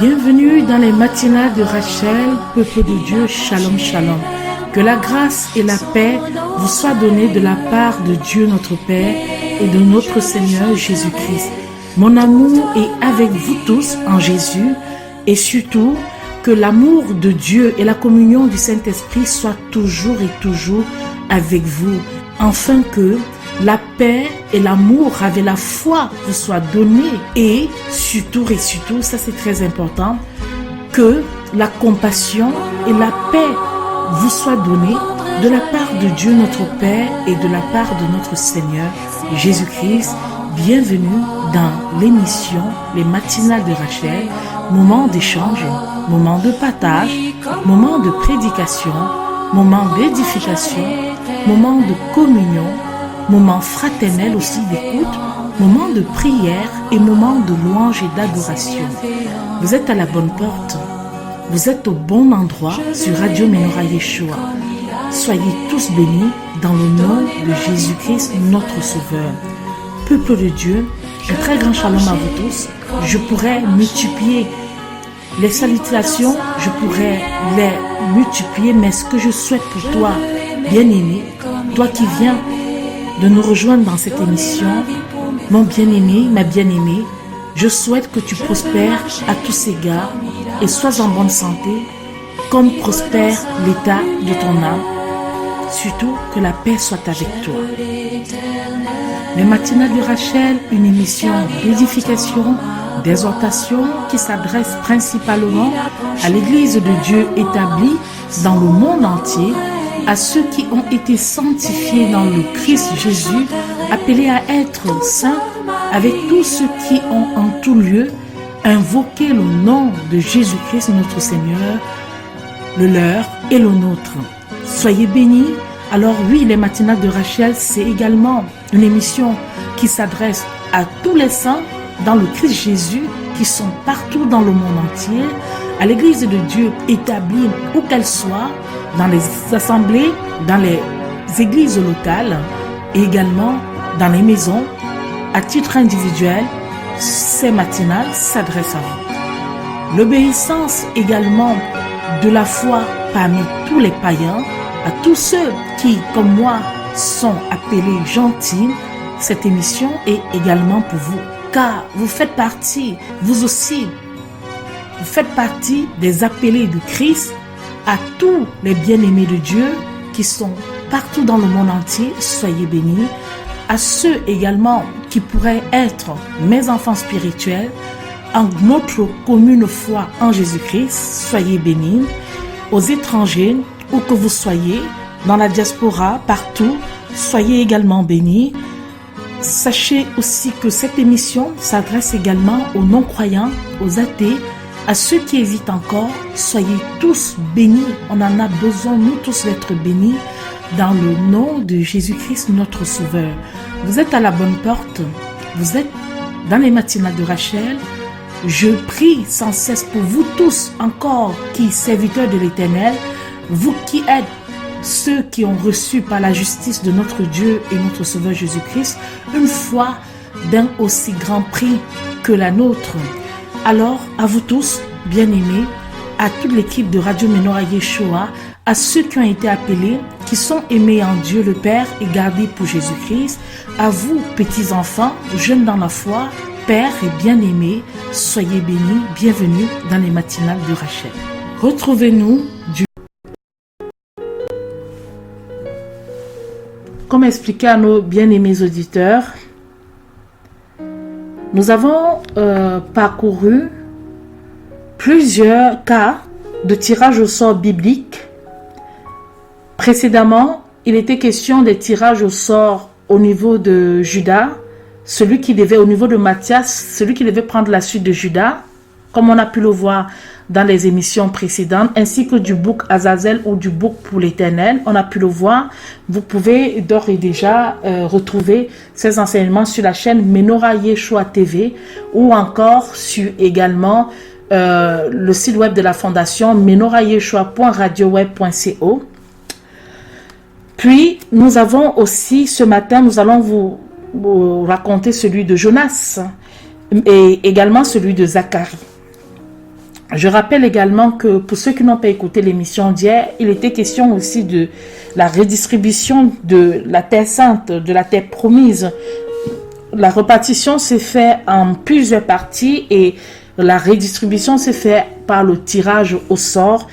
Bienvenue dans les matinales de Rachel, peuple de Dieu, shalom, shalom. Que la grâce et la paix vous soient données de la part de Dieu notre Père et de notre Seigneur Jésus-Christ. Mon amour est avec vous tous en Jésus et surtout que l'amour de Dieu et la communion du Saint-Esprit soient toujours et toujours avec vous, afin que la paix et l'amour avec la foi vous soient donnés et surtout, ça c'est très important, que la compassion et la paix vous soient données de la part de Dieu notre Père et de la part de notre Seigneur Jésus-Christ. Bienvenue dans l'émission Les Matinales de Rachel, moment d'échange, moment de partage, moment de prédication, moment d'édification, moment de communion, moment fraternel aussi d'écoute, moment de prière et moment de louange et d'adoration. Vous êtes à la bonne porte, vous êtes au bon endroit sur Radio Menorah Yeshua. Soyez tous bénis dans le nom de Jésus-Christ, notre Sauveur. Peuple de Dieu, un très grand shalom à vous tous. Je pourrais multiplier les salutations, je pourrais les multiplier, mais ce que je souhaite pour toi, bien-aimé, toi qui viens de nous rejoindre dans cette émission, mon bien-aimé, ma bien-aimée, je souhaite que tu prospères à tous égards et sois en bonne santé, comme prospère l'état de ton âme. Surtout que la paix soit avec toi. Les matinales de Rachel, une émission d'édification, d'exhortation qui s'adresse principalement à l'Église de Dieu établie dans le monde entier, à ceux qui ont été sanctifiés dans le Christ Jésus, appelés à être saints, avec tous ceux qui ont en tout lieu invoqué le nom de Jésus-Christ notre Seigneur, le leur et le nôtre. Soyez bénis. Alors oui, les matinales de Rachel, c'est également une émission qui s'adresse à tous les saints dans le Christ Jésus qui sont partout dans le monde entier, à l'Église de Dieu établie où qu'elle soit, dans les assemblées, dans les églises locales et également dans les maisons. À titre individuel, ces matinales s'adressent à vous. L'obéissance également de la foi parmi tous les païens, à tous ceux qui, comme moi, sont appelés gentils, cette émission est également pour vous. Car vous faites partie, vous aussi, vous faites partie des appelés de Christ. À tous les bien-aimés de Dieu qui sont partout dans le monde entier, soyez bénis. À ceux également qui pourraient être mes enfants spirituels, en notre commune foi en Jésus-Christ, soyez bénis. Aux étrangers, où que vous soyez, dans la diaspora, partout, soyez également bénis. Sachez aussi que cette émission s'adresse également aux non-croyants, aux athées, à ceux qui hésitent encore. Soyez tous bénis. On en a besoin, nous tous, d'être bénis dans le nom de Jésus-Christ, notre Sauveur. Vous êtes à la bonne porte. Vous êtes dans les matinales de Rachel. Je prie sans cesse pour vous tous encore qui serviteurs de l'Éternel, vous qui êtes ceux qui ont reçu par la justice de notre Dieu et notre Sauveur Jésus-Christ une foi d'un aussi grand prix que la nôtre. Alors, à vous tous, bien-aimés, à toute l'équipe de Radio Menorah Yeshua, à ceux qui ont été appelés, qui sont aimés en Dieu le Père et gardés pour Jésus-Christ, à vous, petits-enfants, jeunes dans la foi, pères et bien-aimés, soyez bénis, bienvenue dans les matinales de Rachel. Retrouvez-nous du... Comme expliqué à nos bien-aimés auditeurs, nous avons parcouru plusieurs cas de tirage au sort biblique. Précédemment, il était question des tirages au sort au niveau de Judas, celui qui devait, au niveau de Matthias, celui qui devait prendre la suite de Judas, comme on a pu le voir dans les émissions précédentes, ainsi que du bouc Azazel ou du bouc pour l'Éternel. On a pu le voir. Vous pouvez d'ores et déjà retrouver ces enseignements sur la chaîne Menorah Yeshua TV ou encore sur également le site web de la fondation menorahYeshua.radioweb.co. Puis, nous avons aussi, ce matin, nous allons vous raconter celui de Jonas et également celui de Zacharie. Je rappelle également que pour ceux qui n'ont pas écouté l'émission d'hier, il était question aussi de la redistribution de la terre sainte, de la terre promise. La répartition s'est faite en plusieurs parties et la redistribution s'est faite par le tirage au sort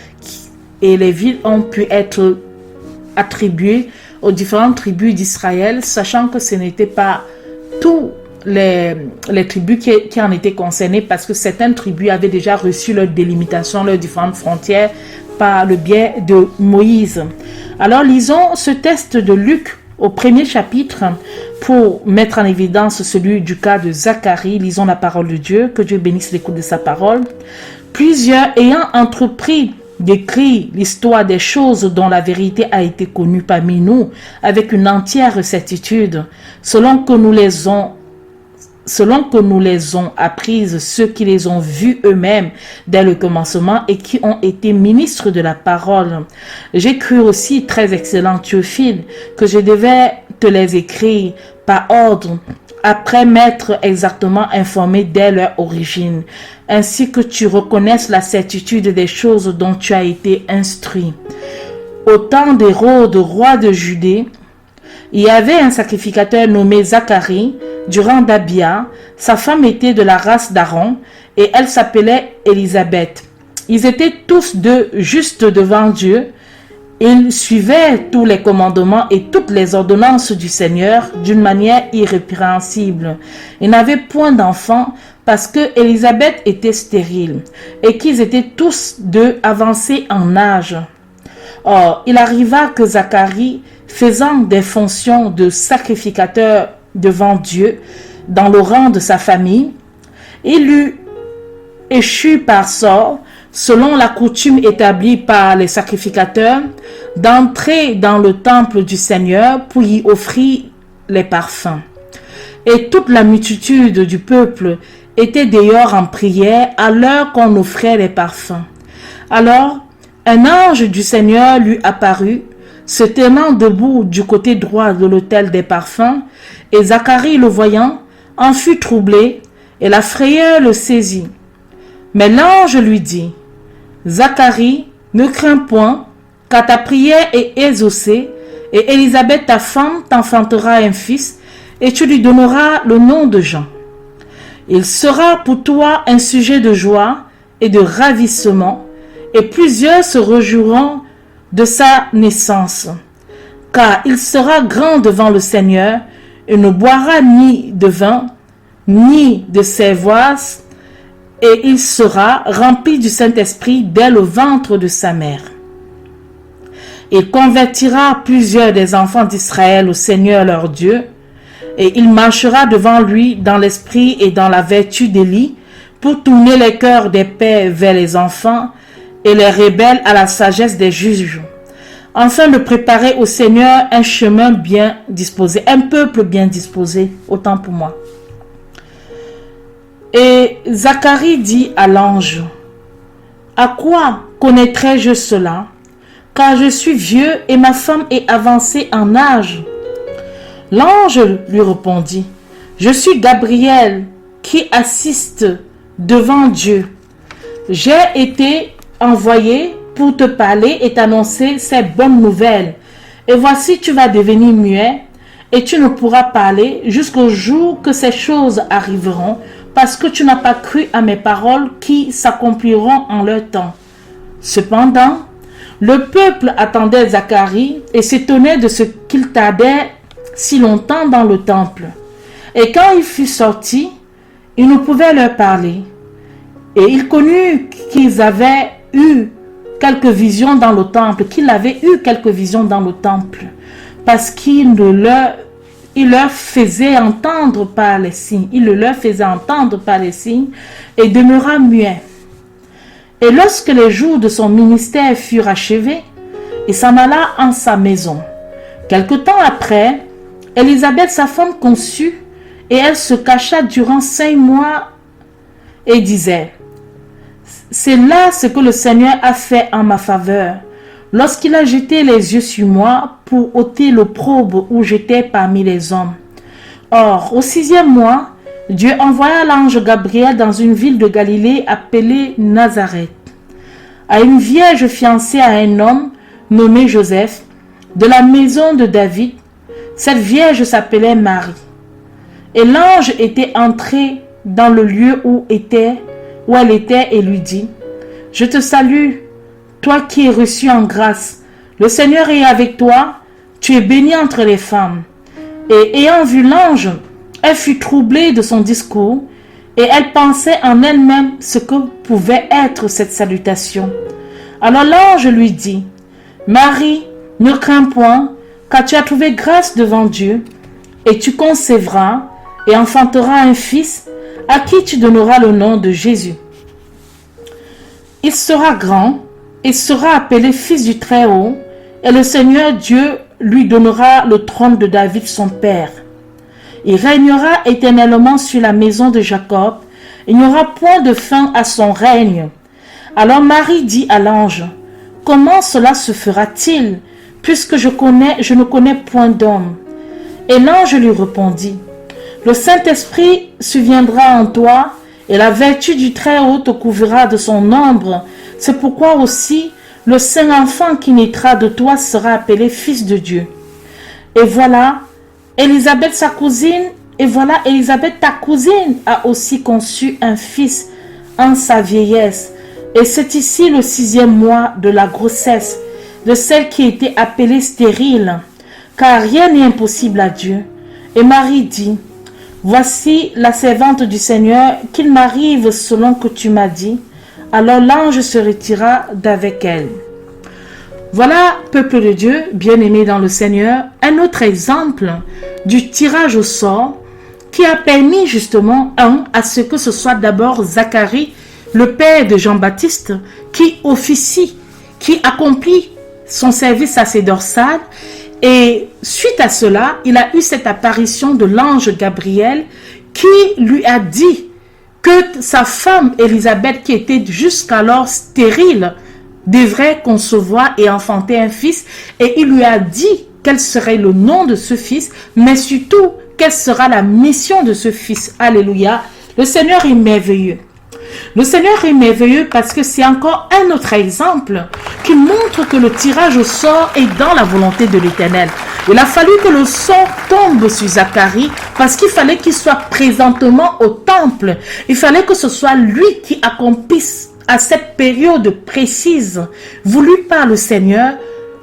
et les villes ont pu être attribuées aux différentes tribus d'Israël, sachant que ce n'était pas tous les tribus qui en étaient concernées, parce que certaines tribus avaient déjà reçu leur délimitation, leurs différentes frontières par le biais de Moïse. Alors lisons ce texte de Luc au premier chapitre pour mettre en évidence celui du cas de Zacharie. Lisons la parole de Dieu, que Dieu bénisse l'écoute de sa parole. Plusieurs ayant entrepris d'écrire l'histoire des choses dont la vérité a été connue parmi nous avec une entière certitude, selon que nous les ont apprises ceux qui les ont vues eux-mêmes dès le commencement et qui ont été ministres de la parole. J'ai cru aussi, très excellent Théophile, que je devais te les écrire par ordre, après m'être exactement informé dès leur origine, ainsi que tu reconnaisses la certitude des choses dont tu as été instruit. Au temps d'Hérode, roi de Judée, il y avait un sacrificateur nommé Zacharie, du rang d'Abia. Sa femme était de la race d'Aaron et elle s'appelait Élisabeth. Ils étaient tous deux justes devant Dieu. Ils suivaient tous les commandements et toutes les ordonnances du Seigneur d'une manière irrépréhensible. Ils n'avaient point d'enfants parce que Élisabeth était stérile et qu'ils étaient tous deux avancés en âge. Or, il arriva que Zacharie, faisant des fonctions de sacrificateur devant Dieu dans le rang de sa famille, il eut échu par sort, selon la coutume établie par les sacrificateurs, d'entrer dans le temple du Seigneur pour y offrir les parfums. Et toute la multitude du peuple était dehors en prière à l'heure qu'on offrait les parfums. Alors, un ange du Seigneur lui apparut, se tenant debout du côté droit de l'autel des parfums, et Zacharie, le voyant, en fut troublé, et la frayeur le saisit. Mais l'ange lui dit, « Zacharie, ne crains point, car ta prière est exaucée, et Élisabeth, ta femme, t'enfantera un fils, et tu lui donneras le nom de Jean. Il sera pour toi un sujet de joie et de ravissement, et plusieurs se réjouiront de sa naissance, car il sera grand devant le Seigneur, et ne boira ni de vin, ni de cervoise, et il sera rempli du Saint-Esprit dès le ventre de sa mère. Il convertira plusieurs des enfants d'Israël au Seigneur leur Dieu, et il marchera devant lui dans l'esprit et dans la vertu d'Élie, pour tourner les cœurs des pères vers les enfants, et les rebelles à la sagesse des juges, afin de préparer au Seigneur un chemin bien disposé, un peuple bien disposé, autant pour moi. Et Zacharie dit à l'ange, « À quoi connaîtrai-je cela? Car je suis vieux et ma femme est avancée en âge. » L'ange lui répondit, « Je suis Gabriel qui assiste devant Dieu. J'ai été envoyé pour te parler et t'annoncer ces bonnes nouvelles. Et voici, tu vas devenir muet et tu ne pourras parler jusqu'au jour que ces choses arriveront, parce que tu n'as pas cru à mes paroles qui s'accompliront en leur temps. » Cependant, le peuple attendait Zacharie et s'étonnait de ce qu'il tardait si longtemps dans le temple. Et quand il fut sorti, il ne pouvait leur parler. Et il connut qu'ils avaient eu quelques visions dans le temple, parce qu'il leur faisait entendre par les signes. Il le leur faisait entendre par les signes et demeura muet. Et lorsque les jours de son ministère furent achevés, il s'en alla en sa maison. Quelque temps après, Élisabeth, sa femme, conçut, et elle se cacha durant 5 mois et disait, « C'est là ce que le Seigneur a fait en ma faveur, lorsqu'il a jeté les yeux sur moi pour ôter l'opprobre où j'étais parmi les hommes. Or, au 6e mois, Dieu envoya l'ange Gabriel dans une ville de Galilée appelée Nazareth, à une vierge fiancée à un homme nommé Joseph, de la maison de David. Cette vierge s'appelait Marie. Et l'ange était entré dans le lieu où elle était et lui dit, « Je te salue, toi qui es reçu en grâce. Le Seigneur est avec toi, tu es bénie entre les femmes. » Et ayant vu l'ange, elle fut troublée de son discours et elle pensait en elle-même ce que pouvait être cette salutation. Alors l'ange lui dit, « Marie, ne crains point, car tu as trouvé grâce devant Dieu, et tu concevras et enfanteras un fils à qui tu donneras le nom de Jésus. Il sera grand et sera appelé fils du Très-Haut, et le Seigneur Dieu lui donnera le trône de David son père. Il régnera éternellement sur la maison de Jacob, il n'y aura point de fin à son règne. » Alors Marie dit à l'ange, « Comment cela se fera-t-il, puisque je ne connais point d'homme? » Et l'ange lui répondit, « Le Saint-Esprit surviendra en toi, et la vertu du Très-Haut te couvrira de son ombre. C'est pourquoi aussi le Saint-Enfant qui naîtra de toi sera appelé Fils de Dieu. Et voilà, Élisabeth ta cousine, a aussi conçu un fils en sa vieillesse. Et c'est ici le 6e mois de la grossesse de celle qui était appelée stérile, car rien n'est impossible à Dieu. Et Marie dit, « Voici la servante du Seigneur, qu'il m'arrive selon que tu m'as dit. » Alors l'ange se retira d'avec elle. Voilà, peuple de Dieu, bien-aimé dans le Seigneur, un autre exemple du tirage au sort qui a permis justement, à ce que ce soit d'abord Zacharie, le père de Jean-Baptiste, qui officie, qui accomplit son service sacerdotal. Et suite à cela, il a eu cette apparition de l'ange Gabriel qui lui a dit que sa femme Élisabeth, qui était jusqu'alors stérile, devrait concevoir et enfanter un fils. Et il lui a dit quel serait le nom de ce fils, mais surtout quelle sera la mission de ce fils. Alléluia. Le Seigneur est merveilleux. Le Seigneur est merveilleux parce que c'est encore un autre exemple qui montre que le tirage au sort est dans la volonté de l'Éternel. Il a fallu que le sort tombe sur Zacharie parce qu'il fallait qu'il soit présentement au temple. Il fallait que ce soit lui qui accomplisse à cette période précise voulue par le Seigneur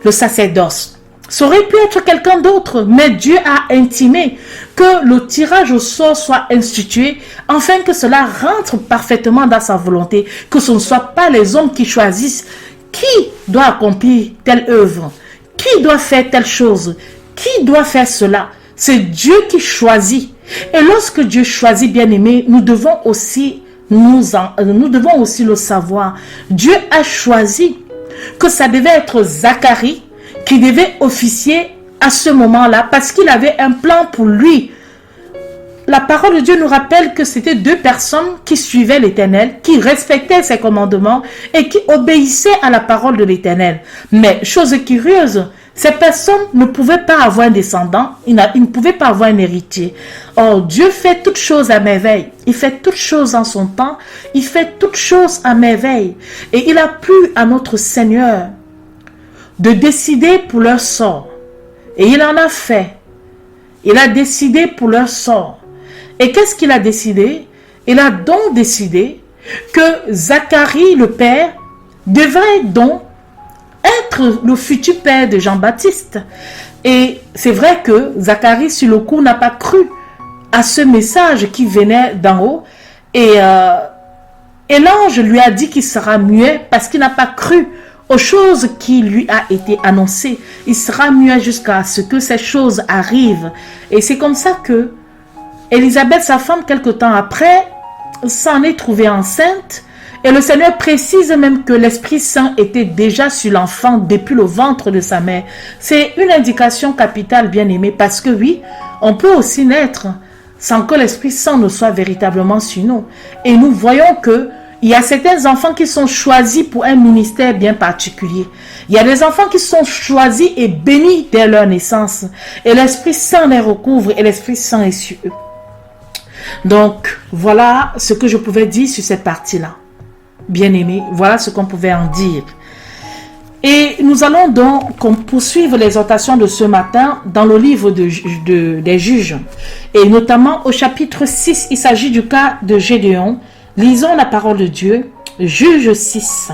le sacerdoce. Ça aurait pu être quelqu'un d'autre, mais Dieu a intimé que le tirage au sort soit institué afin que cela rentre parfaitement dans sa volonté, que ce ne soit pas les hommes qui choisissent qui doit accomplir telle œuvre, qui doit faire telle chose, qui doit faire cela. C'est Dieu qui choisit. Et lorsque Dieu choisit, bien-aimé, nous devons aussi le savoir. Dieu a choisi que ça devait être Zacharie qui devait officier à ce moment-là parce qu'il avait un plan pour lui. La parole de Dieu nous rappelle que c'était 2 personnes qui suivaient l'Éternel, qui respectaient ses commandements et qui obéissaient à la parole de l'Éternel. Mais, chose curieuse, ces personnes ne pouvaient pas avoir un descendant, ils ne pouvaient pas avoir un héritier. Or, Dieu fait toutes choses à merveille. Il fait toutes choses en son temps. Il fait toutes choses à merveille. Et il a plu à notre Seigneur de décider pour leur sort. Et il en a fait. Il a décidé pour leur sort. Et qu'est-ce qu'il a décidé? Il a donc décidé que Zacharie, le père, devrait donc être le futur père de Jean-Baptiste. Et c'est vrai que Zacharie, sur le coup, n'a pas cru à ce message qui venait d'en haut. Et l'ange lui a dit qu'il sera muet parce qu'il n'a pas cru aux choses qui lui a été annoncées. Il sera muet jusqu'à ce que ces choses arrivent. Et c'est comme ça que Élisabeth, sa femme, quelque temps après, s'en est trouvée enceinte. Et le Seigneur précise même que l'Esprit Saint était déjà sur l'enfant depuis le ventre de sa mère. C'est une indication capitale, bien aimée, parce que oui, on peut aussi naître sans que l'Esprit Saint ne soit véritablement sur nous. Et nous voyons que il y a certains enfants qui sont choisis pour un ministère bien particulier. Il y a des enfants qui sont choisis et bénis dès leur naissance. Et l'Esprit Saint les recouvre et l'Esprit Saint est sur eux. Donc, voilà ce que je pouvais dire sur cette partie-là. Bien-aimés, voilà ce qu'on pouvait en dire. Et nous allons donc poursuivre l'exhortation de ce matin dans le livre des Juges. Et notamment au chapitre 6, il s'agit du cas de Gédéon. Lisons la parole de Dieu, Juges 6.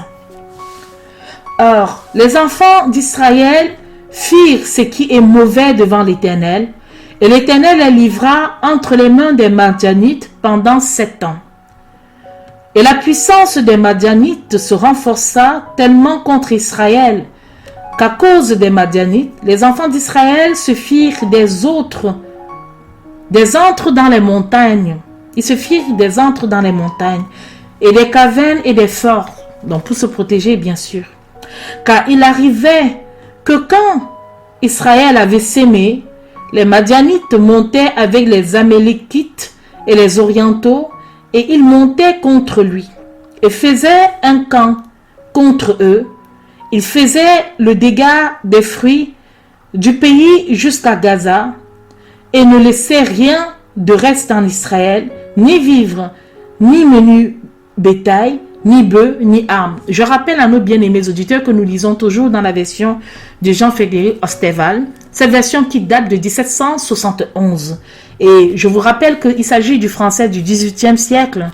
Or, les enfants d'Israël firent ce qui est mauvais devant l'Éternel, et l'Éternel les livra entre les mains des Madianites pendant 7 ans. Et la puissance des Madianites se renforça tellement contre Israël qu'à cause des Madianites, les enfants d'Israël se firent des antres dans les montagnes. Ils se firent des antres dans les montagnes et des cavernes et des forts, donc pour se protéger bien sûr. Car il arrivait que quand Israël avait sémé, les Madianites montaient avec les Amélékites et les Orientaux, et ils montaient contre lui et faisaient un camp contre eux. Ils faisaient le dégât des fruits du pays jusqu'à Gaza et ne laissaient rien de reste en Israël, ni vivre, ni menu bétail, ni bœufs, ni armes. Je rappelle à nos bien-aimés auditeurs que nous lisons toujours dans la version de Jean-Frédéric Osterval, cette version qui date de 1771. Et je vous rappelle qu'il s'agit du français du XVIIIe siècle.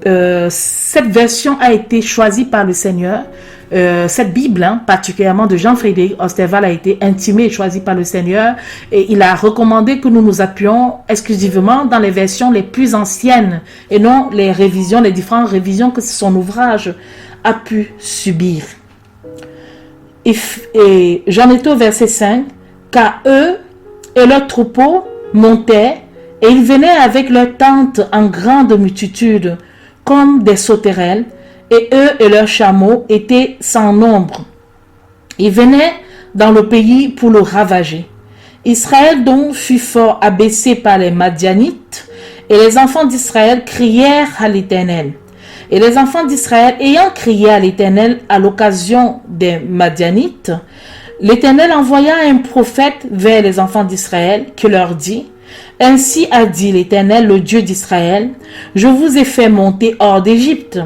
Cette version a été choisie par le Seigneur. Cette Bible, particulièrement de Jean-Frédéric Osterval, a été intimée et choisie par le Seigneur. Et il a recommandé que nous nous appuyions exclusivement dans les versions les plus anciennes et non les révisions, les différentes révisions que son ouvrage a pu subir. Et j'en étais au verset 5. Car eux et leurs troupeaux montaient, et ils venaient avec leurs tentes en grande multitude, comme des sauterelles, et eux et leurs chameaux étaient sans nombre. Ils venaient dans le pays pour le ravager. Israël donc fut fort abaissé par les Madianites, et les enfants d'Israël crièrent à l'Éternel. Et les enfants d'Israël, ayant crié à l'Éternel à l'occasion des Madianites, l'Éternel envoya un prophète vers les enfants d'Israël qui leur dit: Ainsi a dit l'Éternel, le Dieu d'Israël, je vous ai fait monter hors d'Égypte,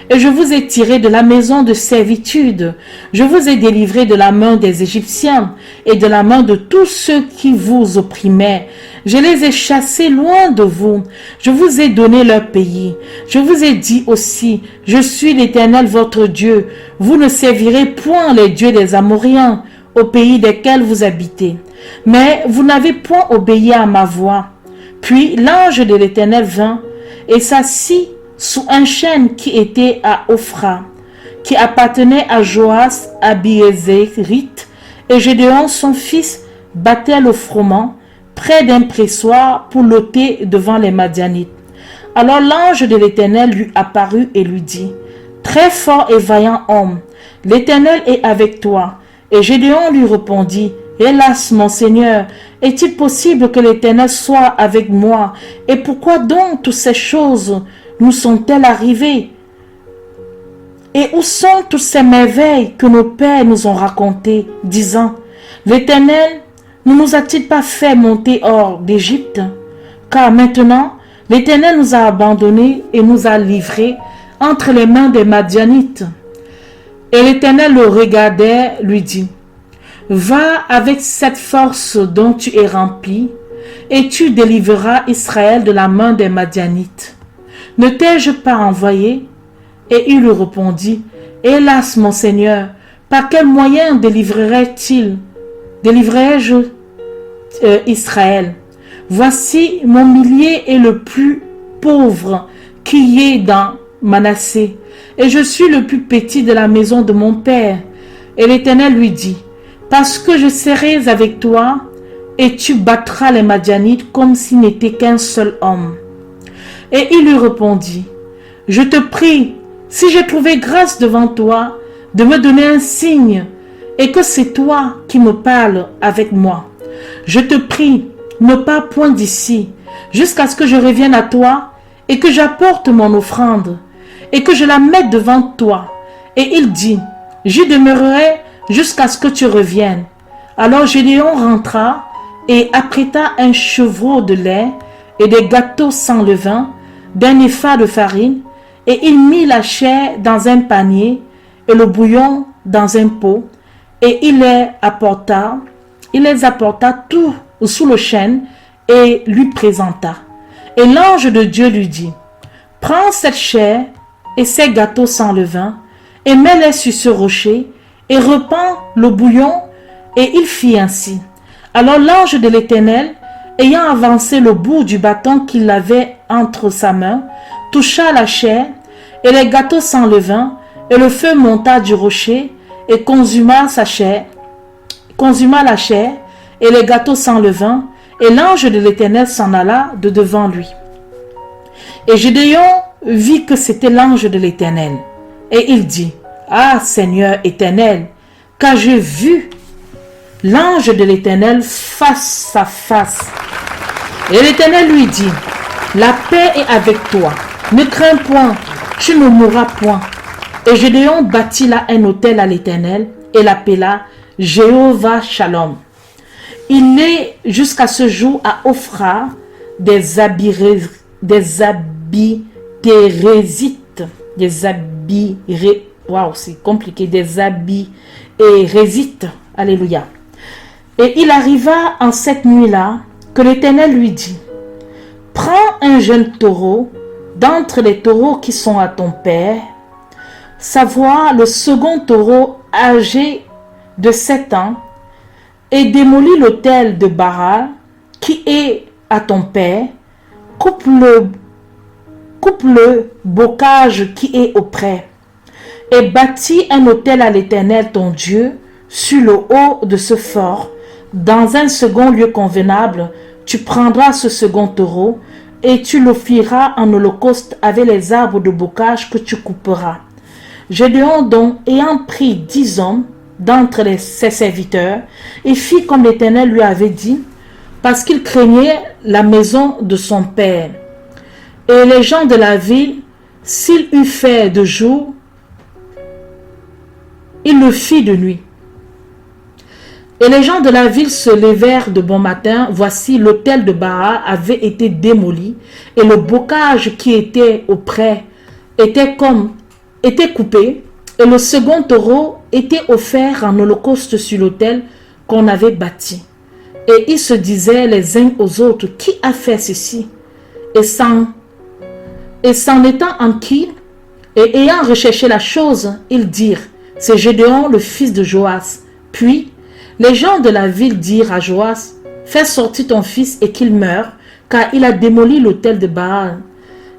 et je vous ai tiré de la maison de servitude. Je vous ai délivré de la main des Égyptiens et de la main de tous ceux qui vous opprimaient. Je les ai chassés loin de vous. Je vous ai donné leur pays. Je vous ai dit aussi, je suis l'Éternel votre Dieu. Vous ne servirez point les dieux des Amoréens au pays desquels vous habitez. Mais vous n'avez point obéi à ma voix. Puis l'ange de l'Éternel vint et s'assit sous un chêne qui était à Ophra, qui appartenait à Joas Abiezérite, et Gédéon son fils battait le froment près d'un pressoir pour l'ôter devant les Madianites. Alors l'ange de l'Éternel lui apparut et lui dit: Très fort et vaillant homme, l'Éternel est avec toi. Et Gédéon lui répondit: Hélas, mon Seigneur, est-il possible que l'Éternel soit avec moi? Et pourquoi donc toutes ces choses nous sont-elles arrivées? Et où sont toutes ces merveilles que nos pères nous ont racontées, disant: L'Éternel ne nous a-t-il pas fait monter hors d'Égypte? Car maintenant, l'Éternel nous a abandonnés et nous a livrés entre les mains des Madianites. Et l'Éternel le regardait, lui dit: Va avec cette force dont tu es rempli, et tu délivreras Israël de la main des Madianites. Ne t'ai-je pas envoyé? Et il lui répondit: Hélas, mon Seigneur, par quel moyen délivrerais-je Israël? Voici mon millier est le plus pauvre qui est dans Manassé, et je suis le plus petit de la maison de mon père. Et l'Éternel lui dit: Parce que je serai avec toi, et tu battras les Madianites comme s'il n'était qu'un seul homme. Et il lui répondit: Je te prie, si j'ai trouvé grâce devant toi, de me donner un signe, et que c'est toi qui me parles avec moi. Je te prie, ne pars point d'ici, jusqu'à ce que je revienne à toi, et que j'apporte mon offrande, et que je la mette devant toi. Et il dit: J'y demeurerai jusqu'à ce que tu reviennes. Alors Gédéon rentra et apprêta un chevreau de lait et des gâteaux sans levain, d'un épha de farine, et il mit la chair dans un panier et le bouillon dans un pot, et il les apporta tout sous le chêne et lui présenta. Et l'ange de Dieu lui dit, prends cette chair et ces gâteaux sans levain, et mets-les sur ce rocher, et repends le bouillon, et il fit ainsi. Alors l'ange de l'Éternel, ayant avancé le bout du bâton qu'il avait entre sa main, toucha la chair et les gâteaux sans levain, et le feu monta du rocher et consuma la chair et les gâteaux sans levain, et l'ange de l'Éternel s'en alla de devant lui. Et Gédéon vit que c'était l'ange de l'Éternel, et il dit, ah Seigneur Éternel, qu'ai-je vu l'ange de l'Éternel face à face. Et l'Éternel lui dit, la paix est avec toi, ne crains point, tu ne mourras point. Et Gédéon bâtit là un autel à l'Éternel et l'appela Jéhovah Shalom. Il est jusqu'à ce jour à Ophra des Abérésites, c'est compliqué, des Abérésites, alléluia. Et il arriva en cette nuit-là que l'Éternel lui dit, prends un jeune taureau d'entre les taureaux qui sont à ton père, savoir le second taureau âgé de 7 ans, et démolis l'autel de Baal qui est à ton père, coupe le bocage qui est auprès, et bâtis un autel à l'Éternel ton Dieu sur le haut de ce fort. Dans un second lieu convenable, tu prendras ce second taureau et tu l'offriras en holocauste avec les arbres de bocage que tu couperas. Gédéon donc, ayant pris 10 hommes d'entre ses serviteurs, et fit comme l'Éternel lui avait dit, parce qu'il craignait la maison de son père. Et les gens de la ville, s'il eût fait de jour, il le fit de nuit. Et les gens de la ville se levèrent de bon matin. Voici, l'autel de Baal avait été démoli, et le bocage qui était auprès était coupé, et le second taureau était offert en holocauste sur l'autel qu'on avait bâti. Et ils se disaient les uns aux autres, qui a fait ceci? Et s'en étant enquis, et ayant recherché la chose, ils dirent, c'est Gédéon le fils de Joas. Puis, les gens de la ville dirent à Joas, fais sortir ton fils et qu'il meure, car il a démoli l'autel de Baal,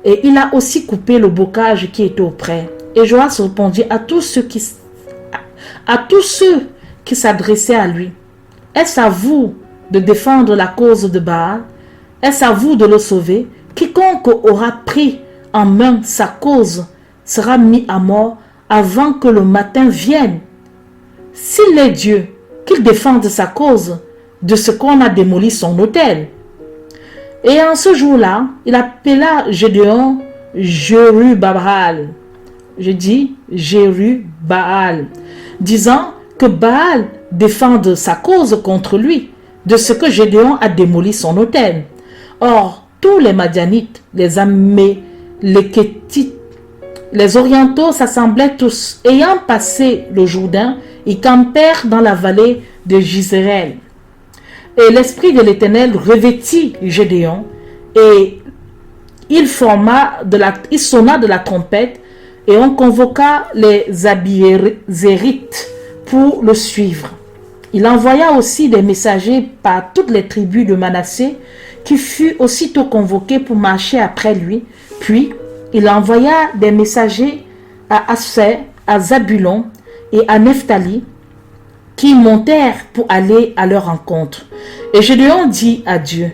et il a aussi coupé le bocage qui était auprès. Et Joas répondit à tous ceux qui s'adressaient à lui, est-ce à vous de défendre la cause de Baal? Est-ce à vous de le sauver? Quiconque aura pris en main sa cause sera mis à mort avant que le matin vienne. S'il est Dieu, qu'il défende sa cause de ce qu'on a démoli son autel. Et en ce jour-là, il appela Gédéon Jérubbaal. Je dis Jérubbaal, disant que Baal défende sa cause contre lui, de ce que Gédéon a démoli son autel. Or, tous les Madianites, les Amélékétites, les Orientaux s'assemblaient tous, ayant passé le Jourdain, ils campèrent dans la vallée de Jizréel. Et l'esprit de l'Éternel revêtit Gédéon, et il sonna de la trompette, et on convoqua les Abiézérites pour le suivre. Il envoya aussi des messagers par toutes les tribus de Manassé, qui furent aussitôt convoqués pour marcher après lui. Puis, il envoya des messagers à Asser, à Zabulon et à Nephtali, qui montèrent pour aller à leur rencontre. Et Gédéon dit à Dieu,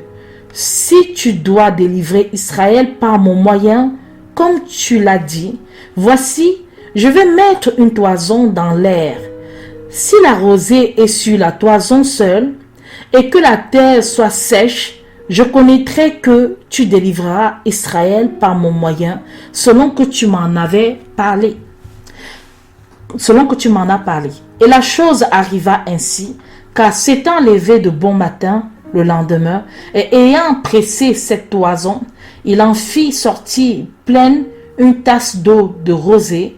si tu dois délivrer Israël par mon moyen, comme tu l'as dit, voici, je vais mettre une toison dans l'air. Si la rosée est sur la toison seule, et que la terre soit sèche, je connaîtrai que tu délivreras Israël par mon moyen, selon que tu m'en avais parlé. Selon que tu m'en as parlé. Et la chose arriva ainsi, car s'étant levé de bon matin, le lendemain, et ayant pressé cette toison, il en fit sortir pleine une tasse d'eau de rosée.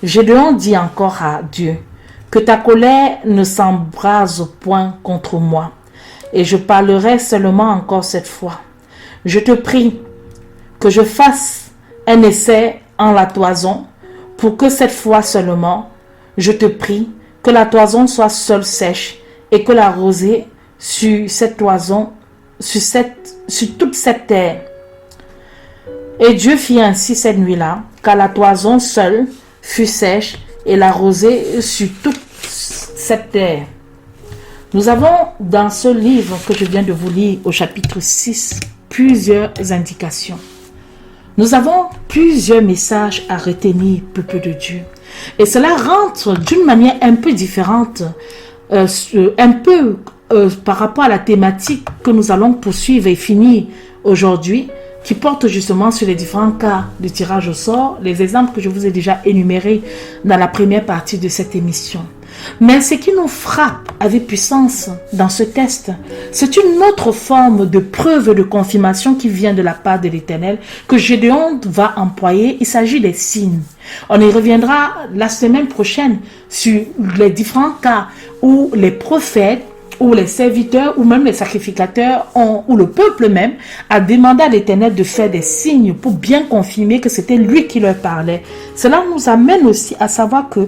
Gédéon dit encore à Dieu, que ta colère ne s'embrase point contre moi, et je parlerai seulement encore cette fois. Je te prie que je fasse un essai en la toison, pour que cette fois seulement, je te prie que la toison soit seule sèche, et que la rosée sur cette toison, sur toute cette terre. Et Dieu fit ainsi cette nuit-là, car la toison seule fut sèche, et la rosée sur toute cette terre. Nous avons dans ce livre que je viens de vous lire au chapitre 6 plusieurs indications. Nous avons plusieurs messages à retenir, peuple de Dieu. Et cela rentre d'une manière un peu différente, par rapport à la thématique que nous allons poursuivre et finir aujourd'hui, qui porte justement sur les différents cas de tirage au sort, les exemples que je vous ai déjà énumérés dans la première partie de cette émission. Mais ce qui nous frappe avec puissance dans ce test, c'est une autre forme de preuve de confirmation qui vient de la part de l'Éternel que Gédéon va employer. Il s'agit des signes. On y reviendra la semaine prochaine sur les différents cas où les prophètes, où les serviteurs, ou même les sacrificateurs, ou le peuple même, a demandé à l'Éternel de faire des signes pour bien confirmer que c'était lui qui leur parlait. Cela nous amène aussi à savoir que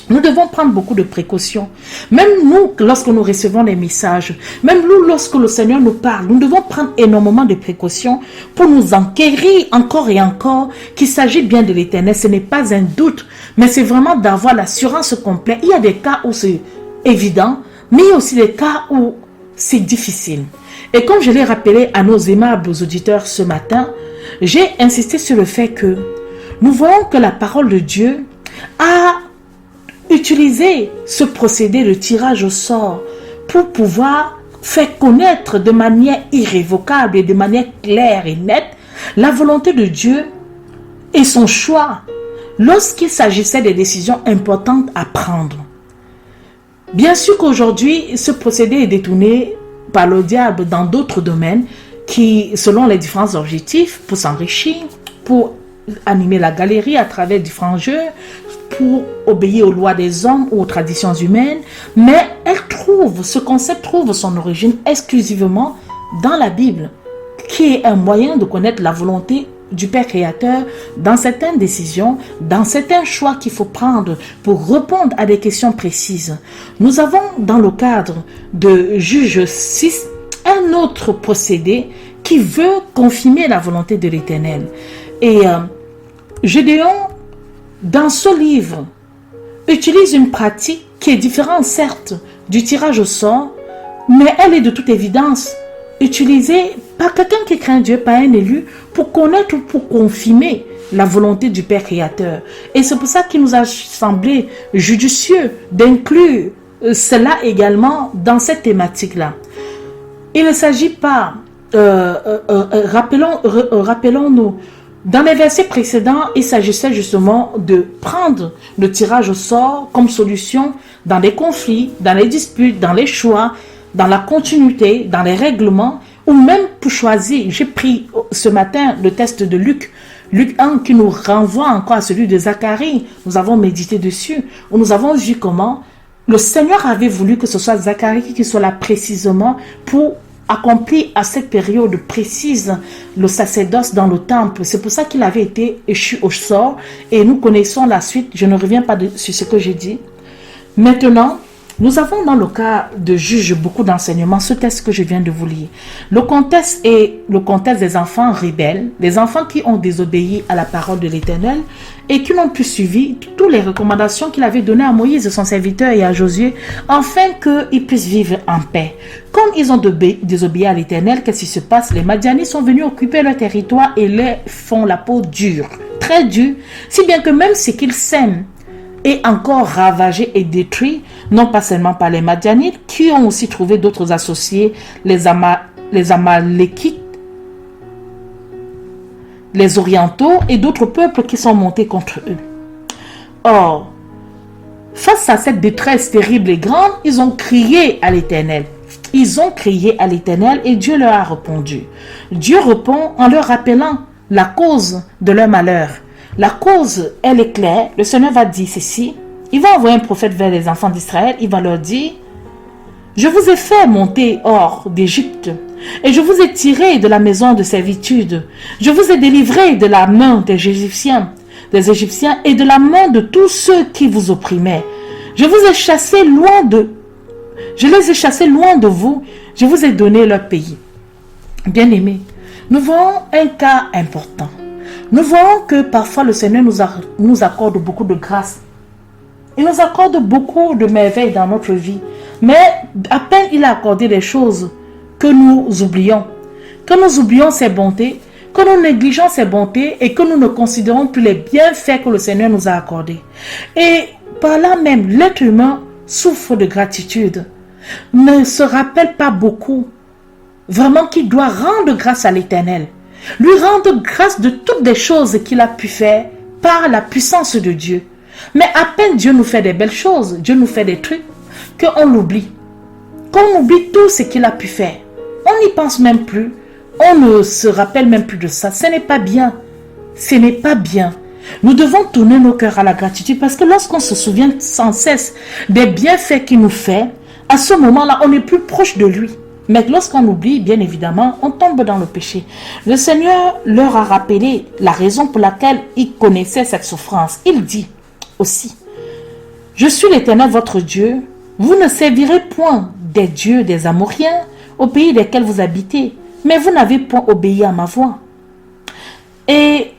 nous devons prendre beaucoup de précautions. Même nous, lorsque nous recevons des messages, même nous, lorsque le Seigneur nous parle, nous devons prendre énormément de précautions pour nous enquérir encore et encore qu'il s'agit bien de l'Éternel. Ce n'est pas un doute, mais c'est vraiment d'avoir l'assurance complète. Il y a des cas où c'est évident, mais il y a aussi des cas où c'est difficile. Et comme je l'ai rappelé à nos aimables auditeurs ce matin, j'ai insisté sur le fait que nous voyons que la parole de Dieu a utilisé ce procédé de tirage au sort pour pouvoir faire connaître de manière irrévocable et de manière claire et nette la volonté de Dieu et son choix lorsqu'il s'agissait des décisions importantes à prendre. Bien sûr qu'aujourd'hui, ce procédé est détourné par le diable dans d'autres domaines qui, selon les différents objectifs, pour s'enrichir, pour animer la galerie à travers différents jeux, pour obéir aux lois des hommes ou aux traditions humaines, mais ce concept trouve son origine exclusivement dans la Bible, qui est un moyen de connaître la volonté du Père Créateur dans certaines décisions, dans certains choix qu'il faut prendre pour répondre à des questions précises. Nous avons dans le cadre de Juge 6 un autre procédé qui veut confirmer la volonté de l'Éternel. Et Gédéon, dans ce livre, utilise une pratique qui est différente certes du tirage au sort, mais elle est de toute évidence utilisée par quelqu'un qui craint Dieu, par un élu, pour connaître ou pour confirmer la volonté du Père Créateur. Et c'est pour ça qu'il nous a semblé judicieux d'inclure cela également dans cette thématique-là. Il ne s'agit pas, rappelons-nous, dans les versets précédents, il s'agissait justement de prendre le tirage au sort comme solution dans les conflits, dans les disputes, dans les choix, dans la continuité, dans les règlements, ou même pour choisir. J'ai pris ce matin le test de Luc 1 qui nous renvoie encore à celui de Zacharie. Nous avons médité dessus, où nous avons vu comment le Seigneur avait voulu que ce soit Zacharie qui soit là précisément pour accompli à cette période précise le sacerdoce dans le temple. C'est pour ça qu'il avait été échu au sort et nous connaissons la suite. Je ne reviens pas sur ce que j'ai dit. Maintenant, nous avons dans le cas de Juge beaucoup d'enseignements, ce texte que je viens de vous lire. Le contexte est le contexte des enfants rebelles, des enfants qui ont désobéi à la parole de l'Éternel et qui n'ont plus suivi toutes les recommandations qu'il avait données à Moïse, son serviteur, et à Josué, afin qu'ils puissent vivre en paix. Comme ils ont désobéi à l'Éternel, qu'est-ce qui se passe? Les Madianites sont venus occuper leur territoire et leur font la peau dure, très dure, si bien que même ce qu'ils sèment est encore ravagé et détruit, non pas seulement par les Madianites, qui ont aussi trouvé d'autres associés, les Amalékites, les Orientaux et d'autres peuples qui sont montés contre eux. Or, face à cette détresse terrible et grande, ils ont crié à l'Éternel. Ils ont crié à l'Éternel et Dieu leur a répondu. Dieu répond en leur rappelant la cause de leur malheur. La cause, elle est claire. Le Seigneur va dire ceci. Il va envoyer un prophète vers les enfants d'Israël. Il va leur dire, je vous ai fait monter hors d'Égypte et je vous ai tiré de la maison de servitude. Je vous ai délivré de la main des Égyptiens et de la main de tous ceux qui vous opprimaient. Je les ai chassés loin de vous. Je vous ai donné leur pays. Bien-aimés, nous voyons un cas important. Nous voyons que parfois le Seigneur nous accorde beaucoup de grâce. Il nous accorde beaucoup de merveilles dans notre vie. Mais à peine il a accordé des choses que nous oublions. Que nous oublions ses bontés, que nous négligeons ses bontés et que nous ne considérons plus les bienfaits que le Seigneur nous a accordés. Et par là même, l'être humain souffre de gratitude. Ne se rappelle pas beaucoup. Vraiment qu'il doit rendre grâce à l'Éternel. Lui rendre grâce de toutes les choses qu'il a pu faire par la puissance de Dieu. Mais à peine Dieu nous fait des belles choses, Dieu nous fait des trucs, qu'on l'oublie. Qu'on oublie tout ce qu'il a pu faire. On n'y pense même plus. On ne se rappelle même plus de ça. Ce n'est pas bien. Ce n'est pas bien. Nous devons tourner nos cœurs à la gratitude parce que lorsqu'on se souvient sans cesse des bienfaits qu'il nous fait, à ce moment-là, on est plus proche de lui. Mais lorsqu'on oublie, bien évidemment, on tombe dans le péché. Le Seigneur leur a rappelé la raison pour laquelle il connaissait cette souffrance. Il dit aussi, « Je suis l'Éternel votre Dieu. Vous ne servirez point des dieux des Amoriens au pays desquels vous habitez, mais vous n'avez point obéi à ma voix. » Et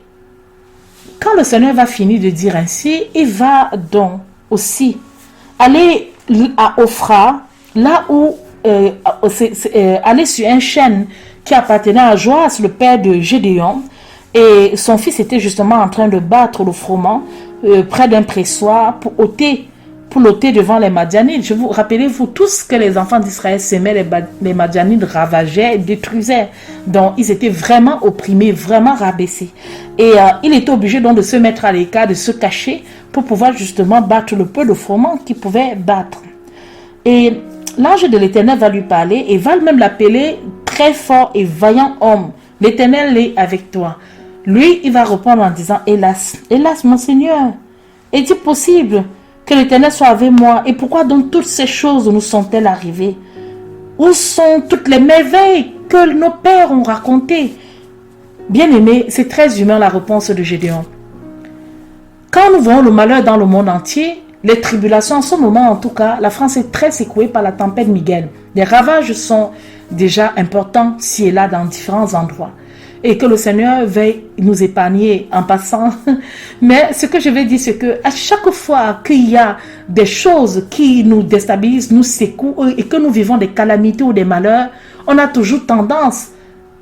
quand le Seigneur va finir de dire ainsi, il va donc aussi aller à Ophra, là où aller sur un chêne qui appartenait à Joas, le père de Gédéon, et son fils était justement en train de battre le froment près d'un pressoir pour l'ôter devant les Madianites. Rappelez-vous, tout ce que les enfants d'Israël s'aimaient, les Madianites ravageaient et détruisaient. Donc, ils étaient vraiment opprimés, vraiment rabaissés. Et il était obligé donc de se mettre à l'écart, de se cacher pour pouvoir justement battre le peu de froment qu'il pouvait battre. Et l'ange de l'Éternel va lui parler et va même l'appeler très fort et vaillant homme. L'Éternel est avec toi. Lui, il va répondre en disant, hélas, hélas, mon Seigneur, est-il possible que l'Éternel soit avec moi? Et pourquoi donc toutes ces choses nous sont-elles arrivées? Où sont toutes les merveilles que nos pères ont racontées? Bien aimé, c'est très humain la réponse de Gédéon. Quand nous voyons le malheur dans le monde entier, les tribulations, en ce moment en tout cas, la France est très secouée par la tempête Miguel. Les ravages sont déjà importants ci et là dans différents endroits. Et que le Seigneur veuille nous épargner en passant. Mais ce que je vais dire, c'est que à chaque fois qu'il y a des choses qui nous déstabilisent, nous secouent et que nous vivons des calamités ou des malheurs, on a toujours tendance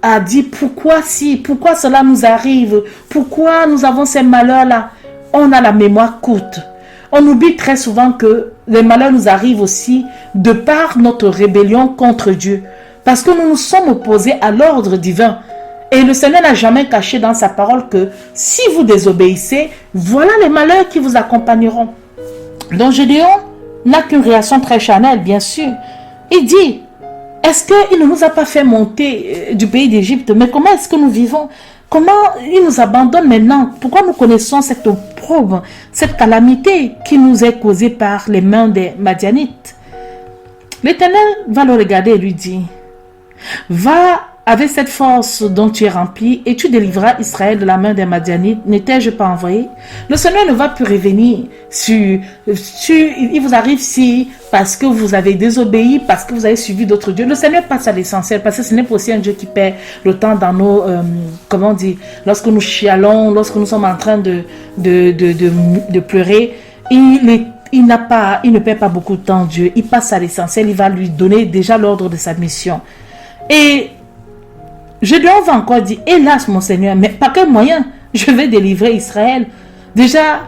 à dire pourquoi cela nous arrive, pourquoi nous avons ces malheurs-là. On a la mémoire courte. On oublie très souvent que les malheurs nous arrivent aussi de par notre rébellion contre Dieu. Parce que nous nous sommes opposés à l'ordre divin. Et le Seigneur n'a jamais caché dans sa parole que si vous désobéissez, voilà les malheurs qui vous accompagneront. Donc Gédéon n'a qu'une réaction très charnelle, bien sûr. Il dit, est-ce qu'il ne nous a pas fait monter du pays d'Égypte? Mais comment est-ce que nous vivons? Comment il nous abandonne maintenant? Pourquoi nous connaissons cette opprobre, cette calamité qui nous est causée par les mains des Madianites? L'Éternel va le regarder et lui dit, va avec cette force dont tu es rempli et tu délivreras Israël de la main des Madianites. N'étais-je pas envoyé? Le Seigneur ne va plus revenir il vous arrive si parce que vous avez désobéi, parce que vous avez suivi d'autres dieux. Le Seigneur passe à l'essentiel parce que ce n'est pas aussi un Dieu qui perd le temps dans nos, comment dire, lorsque nous chialons, lorsque nous sommes en train de pleurer. Il ne perd pas beaucoup de temps, Dieu. Il passe à l'essentiel, il va lui donner déjà l'ordre de sa mission. Et Gédéon va encore dire, hélas mon Seigneur, mais par quel moyen je vais délivrer Israël? Déjà,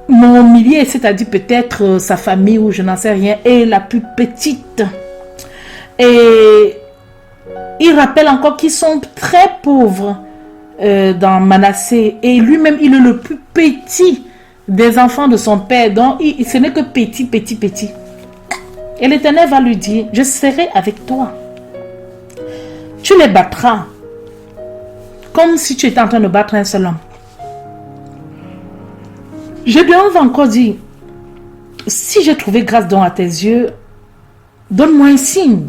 mon millier, c'est-à-dire peut-être sa famille ou je n'en sais rien, est la plus petite. Et il rappelle encore qu'ils sont très pauvres dans Manassé. Et lui-même, il est le plus petit des enfants de son père. Donc, ce n'est que petit. Et l'Éternel va lui dire, je serai avec toi. Tu les battras comme si tu étais en train de battre un seul homme. Gédéon va encore dire, si j'ai trouvé grâce à tes yeux, donne-moi un signe,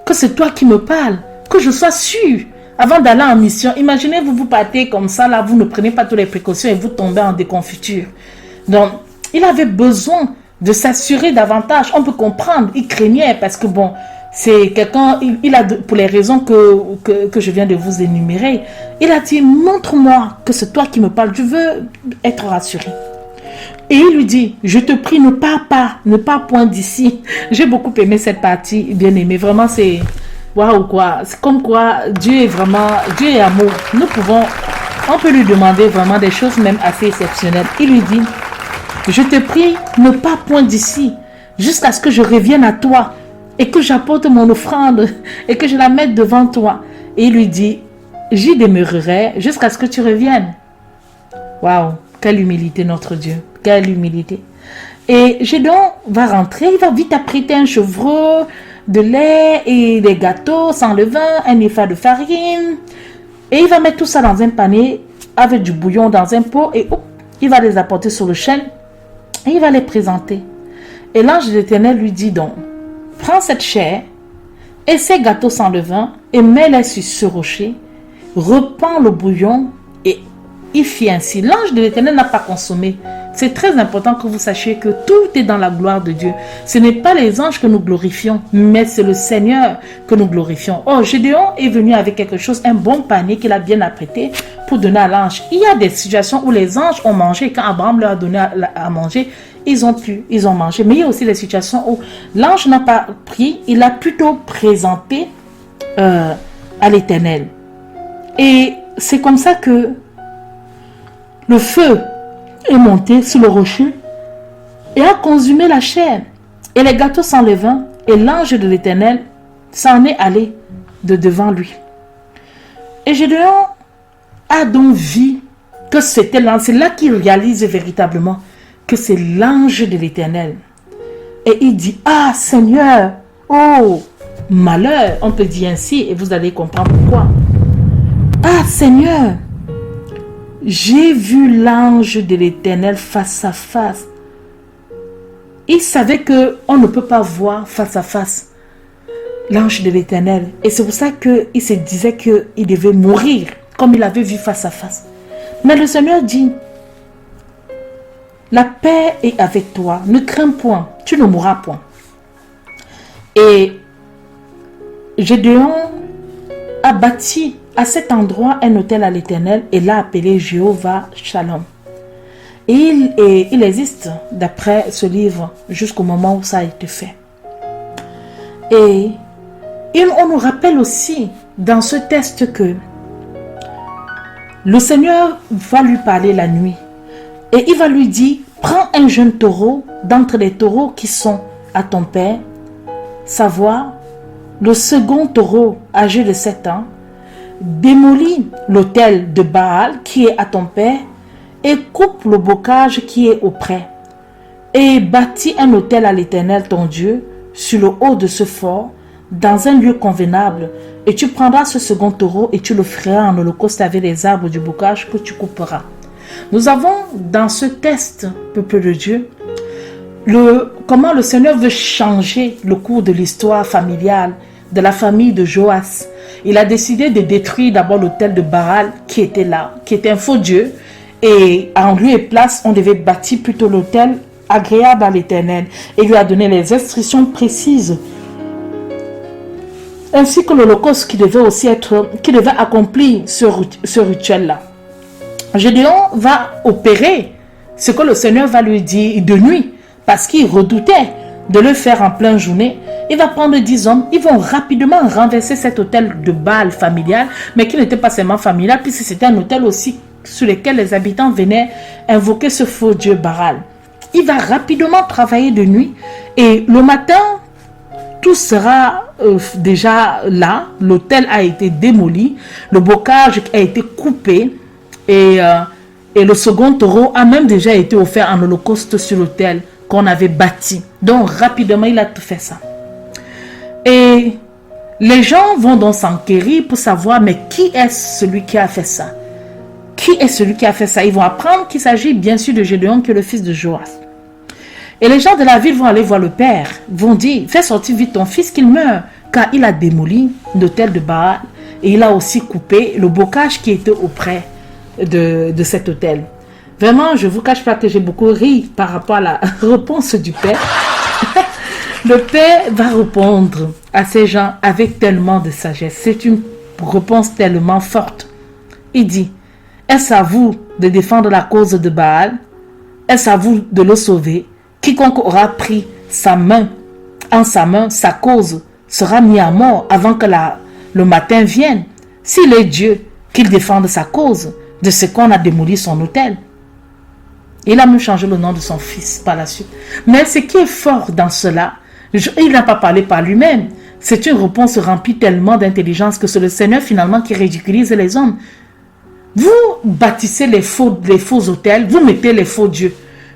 que c'est toi qui me parles, que je sois sûr, avant d'aller en mission. Imaginez-vous, vous partez comme ça, là, vous ne prenez pas toutes les précautions et vous tombez en déconfiture. Donc, il avait besoin de s'assurer davantage. On peut comprendre, il craignait parce que bon, c'est quelqu'un, il a, pour les raisons que je viens de vous énumérer, il a dit, montre-moi que c'est toi qui me parles, je veux être rassuré. Et il lui dit, je te prie, ne pars point d'ici. J'ai beaucoup aimé cette partie, bien aimé. Vraiment, c'est waouh quoi. C'est comme quoi Dieu est amour. On peut lui demander vraiment des choses même assez exceptionnelles. Il lui dit, je te prie, ne pars point d'ici, jusqu'à ce que je revienne à toi et que j'apporte mon offrande et que je la mette devant toi. Et il lui dit, j'y demeurerai jusqu'à ce que tu reviennes. Waouh, quelle humilité notre Dieu. Quelle humilité. Et Gédéon va rentrer, il va vite apprêter un chevreau, de lait et des gâteaux sans levain, un épha de farine. Et il va mettre tout ça dans un panier avec du bouillon dans un pot et il va les apporter sur le chêne et il va les présenter. Et l'ange de l'Éternel lui dit donc, prends cette chair et ces gâteaux sans levain et mets-les sur ce rocher, repends le bouillon et il fit ainsi. L'ange de l'Éternel n'a pas consommé. C'est très important que vous sachiez que tout est dans la gloire de Dieu. Ce n'est pas les anges que nous glorifions, mais c'est le Seigneur que nous glorifions. Oh, Gédéon est venu avec quelque chose, un bon panier qu'il a bien apprêté pour donner à l'ange. Il y a des situations où les anges ont mangé. Quand Abraham leur a donné à manger, ils ont mangé. Mais il y a aussi des situations où l'ange n'a pas pris, il a plutôt présenté à l'Éternel. Et c'est comme ça que le feu est monté sur le rocher et a consumé la chair et les gâteaux sans levain, et l'ange de l'Éternel s'en est allé de devant lui. Et Gédéon a donc vu que c'était l'ange. C'est là qu'il réalise véritablement que c'est l'ange de l'Éternel. Et il dit, ah Seigneur, oh malheur, on peut dire ainsi, et vous allez comprendre pourquoi. Ah Seigneur, j'ai vu l'ange de l'Éternel face à face. Il savait qu'on ne peut pas voir face à face l'ange de l'Éternel. Et c'est pour ça qu'il se disait qu'il devait mourir, comme il avait vu face à face. Mais le Seigneur dit, la paix est avec toi, ne crains point, tu ne mourras point. Et Gédéon a bâti à cet endroit un autel à l'Éternel et l'a appelé Jéhovah Shalom. Et il existe d'après ce livre jusqu'au moment où ça a été fait. Et on nous rappelle aussi dans ce texte que le Seigneur va lui parler la nuit et il va lui dire, prends un jeune taureau d'entre les taureaux qui sont à ton père, savoir le second taureau âgé de 7 ans, démolis l'autel de Baal qui est à ton père et coupe le bocage qui est auprès et bâtis un autel à l'Éternel ton Dieu sur le haut de ce fort dans un lieu convenable, et tu prendras ce second taureau et tu le feras en holocauste avec les arbres du bocage que tu couperas. Nous avons dans ce texte, peuple de Dieu, comment le Seigneur veut changer le cours de l'histoire familiale de la famille de Joas. Il a décidé de détruire d'abord l'autel de Baal qui était là, qui était un faux dieu, et en lieu et place, on devait bâtir plutôt l'autel agréable à l'Éternel. Et lui a donné les instructions précises, ainsi que l'holocauste qui devait accomplir ce rituel-là. Gédéon va opérer ce que le Seigneur va lui dire de nuit, parce qu'il redoutait de le faire en pleine journée. Il va prendre 10 hommes, ils vont rapidement renverser cet hôtel de Baal familial, mais qui n'était pas seulement familial, puisque c'était un hôtel aussi sur lequel les habitants venaient invoquer ce faux dieu Baal. Il va rapidement travailler de nuit et le matin, tout sera déjà là. L'hôtel a été démoli, le bocage a été coupé et le second taureau a même déjà été offert en holocauste sur l'autel qu'on avait bâti. Donc rapidement, il a tout fait ça. Et les gens vont donc s'enquérir pour savoir, mais qui est celui qui a fait ça? Qui est celui qui a fait ça? Ils vont apprendre qu'il s'agit bien sûr de Gédéon, qui est le fils de Joas. Et les gens de la ville vont aller voir le père, vont dire, fais sortir vite ton fils qu'il meure, car il a démoli l'autel de Baal et il a aussi coupé le bocage qui était auprès de cet autel. Vraiment, je ne vous cache pas que j'ai beaucoup ri par rapport à la réponse du père. Le père va répondre à ces gens avec tellement de sagesse. C'est une réponse tellement forte. Il dit, est-ce à vous de défendre la cause de Baal? Est-ce à vous de le sauver? Quiconque aura pris sa main, sa cause sera mis à mort avant que le matin vienne. S'il est Dieu, qu'il défende sa cause de ce qu'on a démoli son autel. Il a même changé le nom de son fils par la suite. Mais ce qui est fort dans cela, il n'a pas parlé par lui-même. C'est une réponse remplie tellement d'intelligence que c'est le Seigneur finalement qui ridiculise les hommes. Vous bâtissez les faux autels, vous mettez les faux dieux.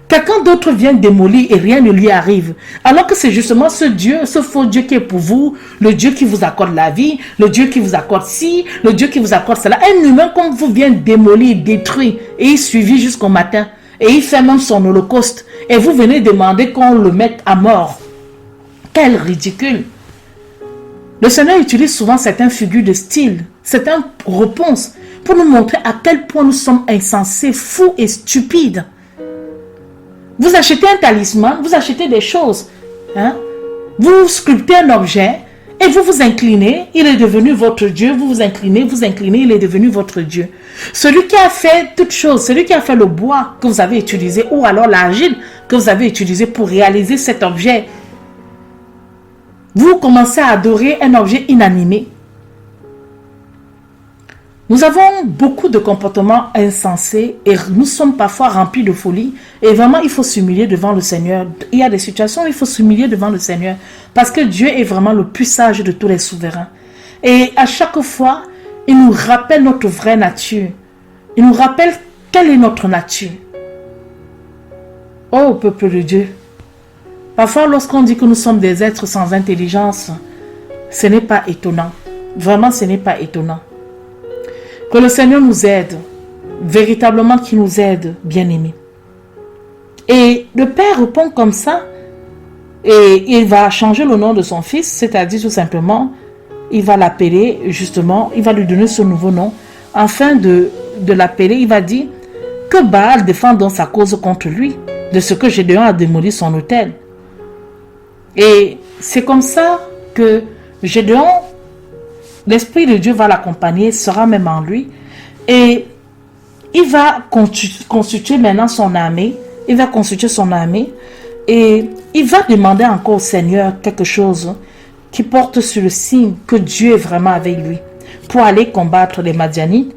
Quelqu'un d'autre vient démolir et rien ne lui arrive. Alors que c'est justement ce Dieu, ce faux Dieu qui est pour vous, le Dieu qui vous accorde la vie, le Dieu qui vous accorde ci, le Dieu qui vous accorde cela. Un humain comme vous vient démolir, détruire et il suivit jusqu'au matin. Et il fait même son holocauste. Et vous venez demander qu'on le mette à mort. Quel ridicule! Le Seigneur utilise souvent certaines figures de style, certaines réponses pour nous montrer à quel point nous sommes insensés, fous et stupides. Vous achetez un talisman, vous achetez des choses. Vous sculptez un objet et vous vous inclinez, il est devenu votre Dieu. Vous vous inclinez, il est devenu votre Dieu. Celui qui a fait toutes choses, celui qui a fait le bois que vous avez utilisé ou alors l'argile que vous avez utilisé pour réaliser cet objet, vous commencez à adorer un objet inanimé. Nous avons beaucoup de comportements insensés et nous sommes parfois remplis de folie. Et vraiment, il faut s'humilier devant le Seigneur. Il y a des situations où il faut s'humilier devant le Seigneur parce que Dieu est vraiment le plus sage de tous les souverains. Et à chaque fois, il nous rappelle notre vraie nature. Il nous rappelle quelle est notre nature. Oh, peuple de Dieu! Parfois, lorsqu'on dit que nous sommes des êtres sans intelligence, ce n'est pas étonnant. Vraiment, ce n'est pas étonnant. Que le Seigneur nous aide, véritablement qu'il nous aide, bien-aimés. Et le père répond comme ça, et il va changer le nom de son fils, c'est-à-dire tout simplement, il va l'appeler justement, il va lui donner ce nouveau nom, afin de l'appeler, il va dire que Baal défend donc sa cause contre lui, de ce que Gédéon a démoli son autel. Et c'est comme ça que Gédéon, l'Esprit de Dieu va l'accompagner, sera même en lui. Et il va constituer maintenant son armée. Il va constituer son armée. Et il va demander encore au Seigneur quelque chose qui porte sur le signe que Dieu est vraiment avec lui. Pour aller combattre les Madianites,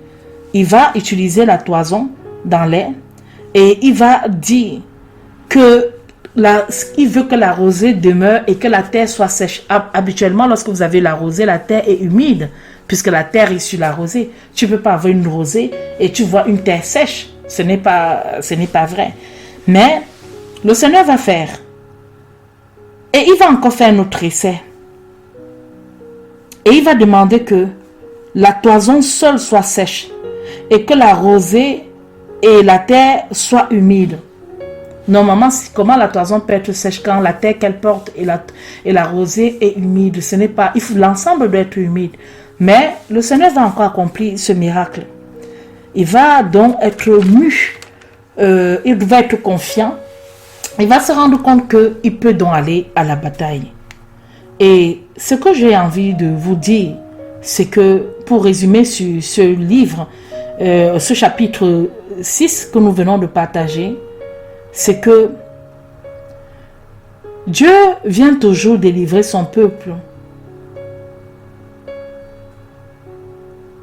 il va utiliser la toison dans l'air. Et il va dire que il veut que la rosée demeure et que la terre soit sèche. Habituellement, lorsque vous avez la rosée, la terre est humide, puisque la terre est sur la rosée. Tu ne peux pas avoir une rosée et tu vois une terre sèche. Ce n'est pas vrai. Mais le Seigneur va faire. Et il va encore faire un autre essai. Et il va demander que la toison seule soit sèche et que la rosée et la terre soient humides. Normalement, comment la toison peut être sèche quand la terre qu'elle porte et la rosée est humide? Ce n'est pas, l'ensemble doit être humide. Mais le Seigneur va encore accomplir ce miracle. Il va donc être mu, il va être confiant. Il va se rendre compte qu'il peut donc aller à la bataille. Et ce que j'ai envie de vous dire, c'est que pour résumer sur ce livre, ce chapitre 6 que nous venons de partager, c'est que Dieu vient toujours délivrer son peuple.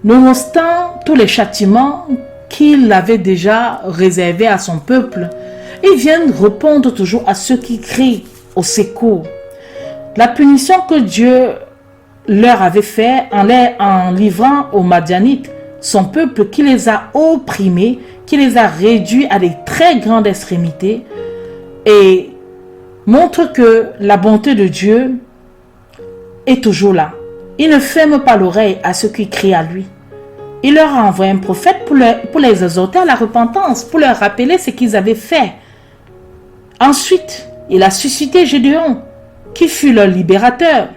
Nonobstant tous les châtiments qu'il avait déjà réservés à son peuple, il vient répondre toujours à ceux qui crient au secours. La punition que Dieu leur avait faite en livrant aux Madianites, son peuple qui les a opprimés, qui les a réduits à des très grandes extrémités. Et montre que la bonté de Dieu est toujours là. Il ne ferme pas l'oreille à ceux qui crient à lui. Il leur a envoyé un prophète pour les exhorter à la repentance, pour leur rappeler ce qu'ils avaient fait. Ensuite, il a suscité Gédéon, qui fut leur libérateur.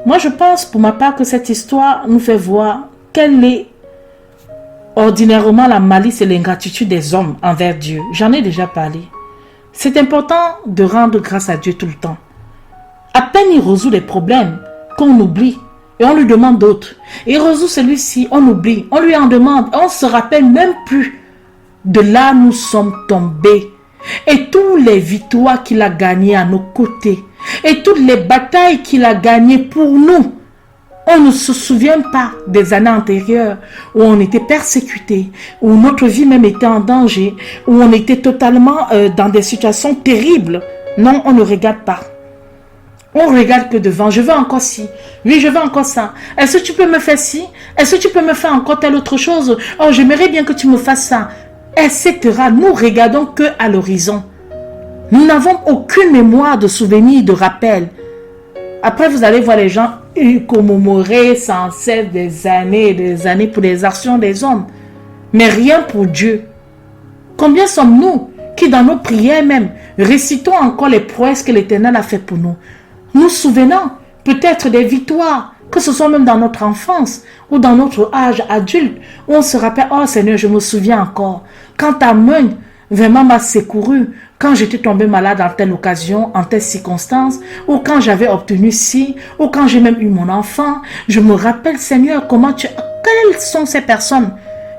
Moi, je pense pour ma part que cette histoire nous fait voir quelle est ordinairement la malice et l'ingratitude des hommes envers Dieu. J'en ai déjà parlé. C'est important de rendre grâce à Dieu tout le temps. À peine il résout les problèmes qu'on oublie et on lui demande d'autres. Il résout celui-ci, on oublie, on lui en demande, on ne se rappelle même plus. De là, nous sommes tombés. Et toutes les victoires qu'il a gagnées à nos côtés, et toutes les batailles qu'il a gagnées pour nous, on ne se souvient pas des années antérieures où on était persécuté, où notre vie même était en danger, où on était totalement dans des situations terribles. Non, on ne regarde pas. On regarde que devant. Je veux encore ci. Oui, je veux encore ça. Est-ce que tu peux me faire ci? Est-ce que tu peux me faire encore telle autre chose? Oh, j'aimerais bien que tu me fasses ça. Etc. Nous regardons que à l'horizon. Nous n'avons aucune mémoire de souvenir, de rappel. Après, vous allez voir les gens commémorer sans cesse des années et des années pour les actions des hommes. Mais rien pour Dieu. Combien sommes-nous qui, dans nos prières même, récitons encore les prouesses que l'Éternel a fait pour nous? Nous souvenons peut-être des victoires, que ce soit même dans notre enfance ou dans notre âge adulte, où on se rappelle, oh Seigneur, je me souviens encore, quand ta main vraiment m'a secouru, quand j'étais tombé malade en telle occasion, en telle circonstance, ou quand j'avais obtenu ci, ou quand j'ai même eu mon enfant, je me rappelle, Seigneur, comment tu... Quelles sont ces personnes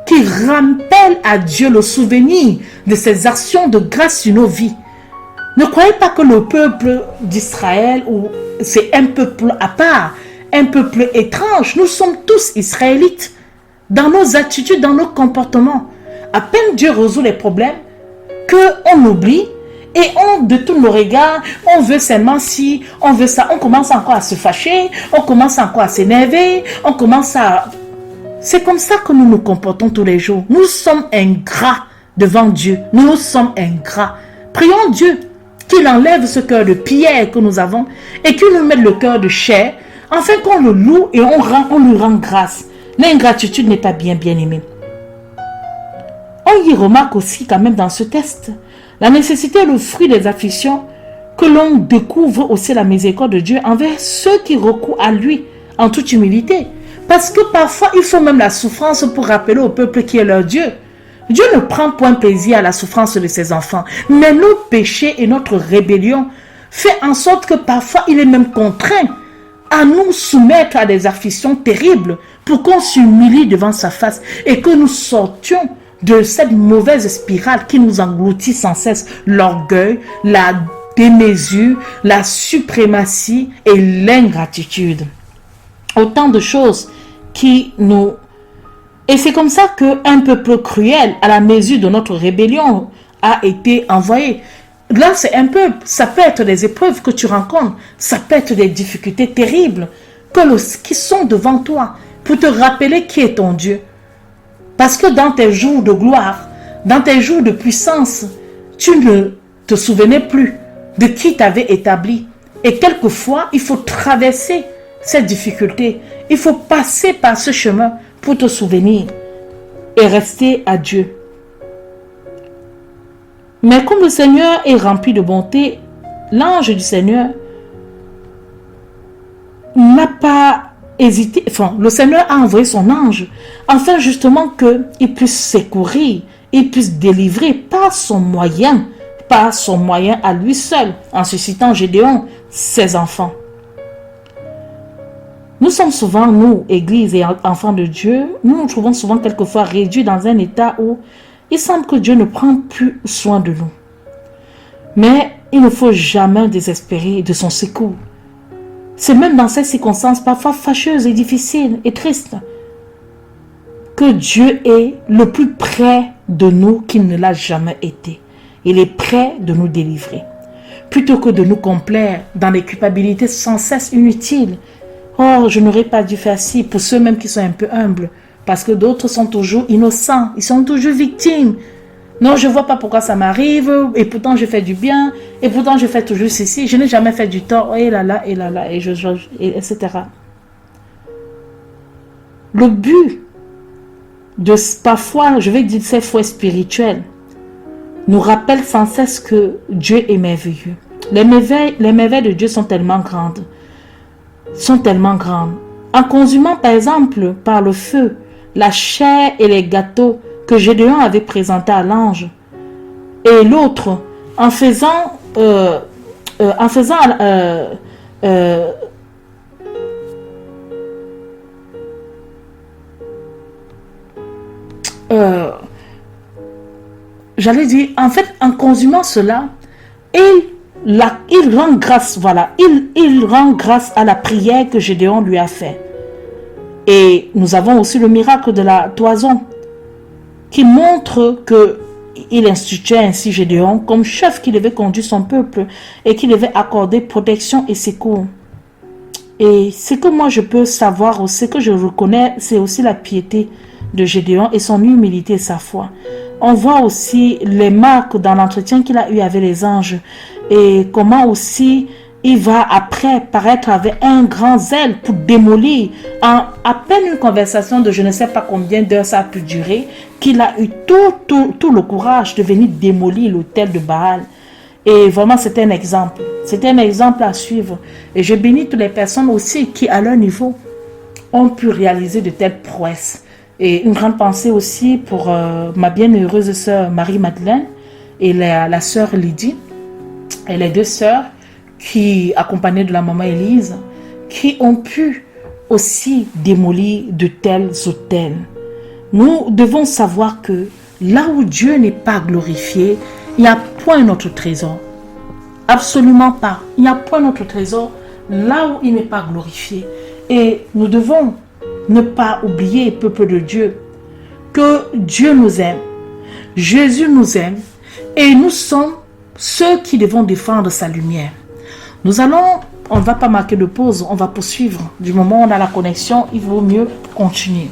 qui rappellent à Dieu le souvenir de ces actions de grâce sur nos vies? Ne croyez pas que le peuple d'Israël, c'est un peuple à part, un peuple étrange. Nous sommes tous israélites dans nos attitudes, dans nos comportements. À peine Dieu résout les problèmes, qu'on oublie et on détourne le regard, on veut seulement ci, on veut ça, on commence encore à se fâcher, on commence encore à s'énerver, on commence à... C'est comme ça que nous nous comportons tous les jours. Nous sommes ingrats devant Dieu. Nous sommes ingrats. Prions Dieu qu'il enlève ce cœur de pierre que nous avons et qu'il nous mette le cœur de chair, afin qu'on le loue et on lui rend grâce. L'ingratitude n'est pas bien aimée. On y remarque aussi quand même dans ce texte la nécessité et le fruit des afflictions, que l'on découvre aussi la miséricorde de Dieu envers ceux qui recourent à lui en toute humilité. Parce que parfois il faut même la souffrance pour rappeler au peuple qui est leur Dieu. Dieu ne prend point plaisir à la souffrance de ses enfants, mais nos péchés et notre rébellion fait en sorte que parfois il est même contraint à nous soumettre à des afflictions terribles pour qu'on s'humilie devant sa face et que nous sortions de cette mauvaise spirale qui nous engloutit sans cesse, l'orgueil, la démesure, la suprématie et l'ingratitude. Autant de choses qui nous... Et c'est comme ça qu'un peuple cruel, à la mesure de notre rébellion, a été envoyé. Là, c'est un peuple. Ça peut être des épreuves que tu rencontres. Ça peut être des difficultés terribles qui sont devant toi pour te rappeler qui est ton Dieu. Parce que dans tes jours de gloire, dans tes jours de puissance, tu ne te souvenais plus de qui t'avait établi. Et quelquefois, il faut traverser cette difficulté. Il faut passer par ce chemin pour te souvenir et rester à Dieu. Mais comme le Seigneur est rempli de bonté, l'ange du Seigneur n'a pas hésité. Enfin, le Seigneur a envoyé son ange afin justement qu'il puisse secourir, il puisse délivrer par son moyen à lui seul, en suscitant Gédéon, ses enfants. Nous sommes souvent, nous, Église et enfants de Dieu, nous nous trouvons souvent quelquefois réduits dans un état où il semble que Dieu ne prend plus soin de nous. Mais il ne faut jamais désespérer de son secours. C'est même dans ces circonstances parfois fâcheuses et difficiles et tristes que Dieu est le plus près de nous qu'il ne l'a jamais été. Il est prêt de nous délivrer. Plutôt que de nous complaire dans des culpabilités sans cesse inutiles. Oh, je n'aurais pas dû faire ci, pour ceux même qui sont un peu humbles, parce que d'autres sont toujours innocents, ils sont toujours victimes Non, je ne vois pas pourquoi ça m'arrive, et pourtant je fais du bien, et pourtant je fais toujours ceci, je n'ai jamais fait du tort, et là là, et là là, etc. Le but de parfois, je vais dire ces foi spirituelles, nous rappelle sans cesse que Dieu est merveilleux. Les merveilles de Dieu sont tellement grandes. En consumant par exemple par le feu la chair et les gâteaux que Gédéon avait présentés à l'ange, et l'autre en faisant j'allais dire, en fait, en consumant cela, il rend grâce, voilà, il rend grâce à la prière que Gédéon lui a fait. Et nous avons aussi le miracle de la toison, qui montre que il instituait ainsi Gédéon comme chef qui devait conduire son peuple et qui devait accorder protection et secours. Et ce que moi je peux savoir, ou ce que je reconnais, c'est aussi la piété de Gédéon et son humilité et sa foi. On voit aussi les marques dans l'entretien qu'il a eu avec les anges et comment aussi il va après paraître avec un grand zèle pour démolir. En à peine une conversation de je ne sais pas combien d'heures ça a pu durer, qu'il a eu tout le courage de venir démolir l'autel de Baal. Et vraiment, c'était un exemple. C'était un exemple à suivre. Et je bénis toutes les personnes aussi qui, à leur niveau, ont pu réaliser de telles prouesses. Et une grande pensée aussi pour ma bienheureuse sœur Marie-Madeleine et la sœur Lydie. Et les deux sœurs qui, accompagnées de la maman Élise, qui ont pu aussi démolir de tels autels. Nous devons savoir que là où Dieu n'est pas glorifié, il n'y a point notre trésor. Absolument pas. Il n'y a point notre trésor là où il n'est pas glorifié. Et nous devons ne pas oublier, peuple de Dieu, que Dieu nous aime. Jésus nous aime. Et nous sommes ceux qui devons défendre sa lumière. On ne va pas marquer de pause, on va poursuivre. Du moment où on a la connexion, il vaut mieux continuer.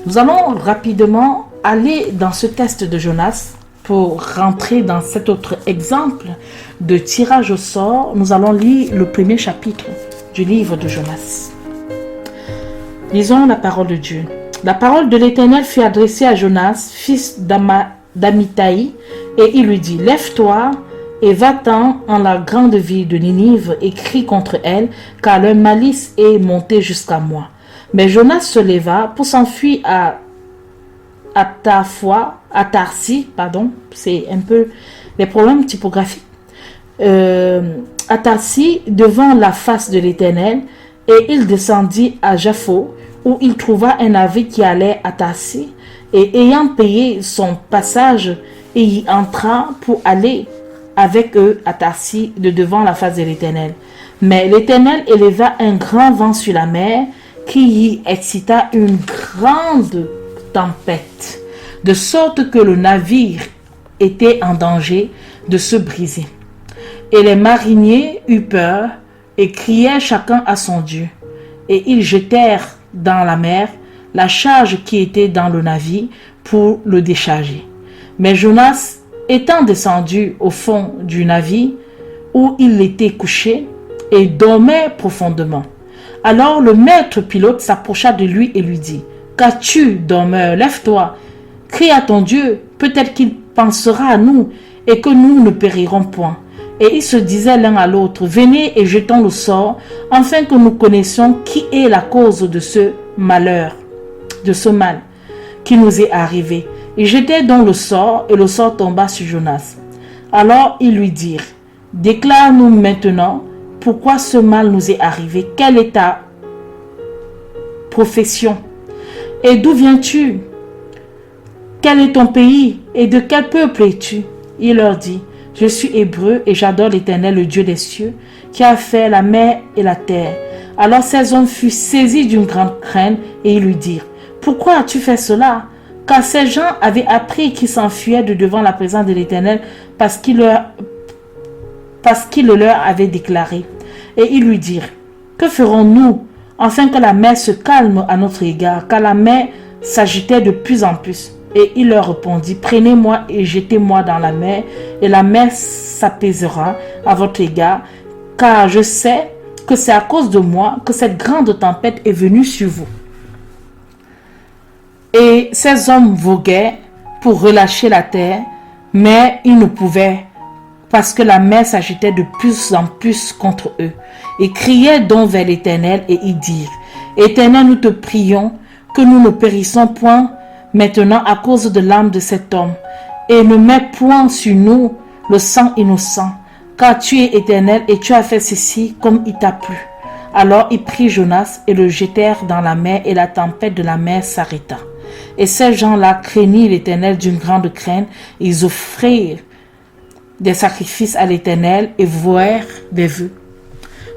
Nous allons rapidement aller dans ce test de Jonas pour rentrer dans cet autre exemple de tirage au sort. Nous allons lire le premier chapitre du livre de Jonas. Lisons la parole de Dieu. La parole de l'Éternel fut adressée à Jonas, fils d'Amittai, et il lui dit, « Lève-toi et va-t'en en la grande ville de Ninive et crie contre elle, car leur malice est montée jusqu'à moi. » Mais Jonas se leva pour s'enfuir à Tarsis, c'est un peu les problèmes typographiques, à Tarsis devant la face de l'Éternel, et il descendit à Jaffo, où il trouva un navire qui allait à Tarsis, et ayant payé son passage, il y entra pour aller avec eux à Tarsis de devant la face de l'Éternel. Mais l'Éternel éleva un grand vent sur la mer, qui y excita une grande tempête, de sorte que le navire était en danger de se briser. Et les mariniers eurent peur et crièrent chacun à son Dieu. Et ils jetèrent dans la mer la charge qui était dans le navire pour le décharger. Mais Jonas, étant descendu au fond du navire où il était couché et dormait profondément. Alors le maître pilote s'approcha de lui et lui dit, « Qu'as-tu, dormeur? Lève-toi, crie à ton Dieu, peut-être qu'il pensera à nous et que nous ne périrons point. » Et ils se disaient l'un à l'autre, « Venez et jetons le sort, afin que nous connaissions qui est la cause de ce malheur, de ce mal qui nous est arrivé. » Ils jetaient donc le sort, et le sort tomba sur Jonas. Alors ils lui dirent, « Déclare-nous maintenant pourquoi ce mal nous est arrivé. Quelle est ta profession? Et d'où viens-tu? Quel est ton pays? Et de quel peuple es-tu? » Il leur dit, « Je suis hébreu et j'adore l'Éternel, le Dieu des cieux, qui a fait la mer et la terre. » Alors ces hommes furent saisis d'une grande crainte et ils lui dirent, « Pourquoi as-tu fait cela? » Car ces gens avaient appris qu'ils s'enfuyaient de devant la présence de l'Éternel parce qu'il le leur avait déclaré. Et ils lui dirent, « Que ferons-nous afin que la mer se calme à notre égard, car la mer s'agitait de plus en plus. » Et il leur répondit, prenez-moi et jetez-moi dans la mer, et la mer s'apaisera à votre égard, car je sais que c'est à cause de moi que cette grande tempête est venue sur vous. Et ces hommes voguaient pour relâcher la terre, mais ils ne pouvaient, parce que la mer s'agitait de plus en plus contre eux. Ils criaient donc vers l'Éternel et ils dirent, Éternel, nous te prions que nous ne périssons point maintenant à cause de l'âme de cet homme, et ne mets point sur nous le sang innocent, car tu es Éternel et tu as fait ceci comme il t'a plu. Alors ils prirent Jonas et le jetèrent dans la mer, et la tempête de la mer s'arrêta. Et ces gens-là craignirent l'Éternel d'une grande crainte. Ils offrirent des sacrifices à l'Éternel et vouèrent des vœux.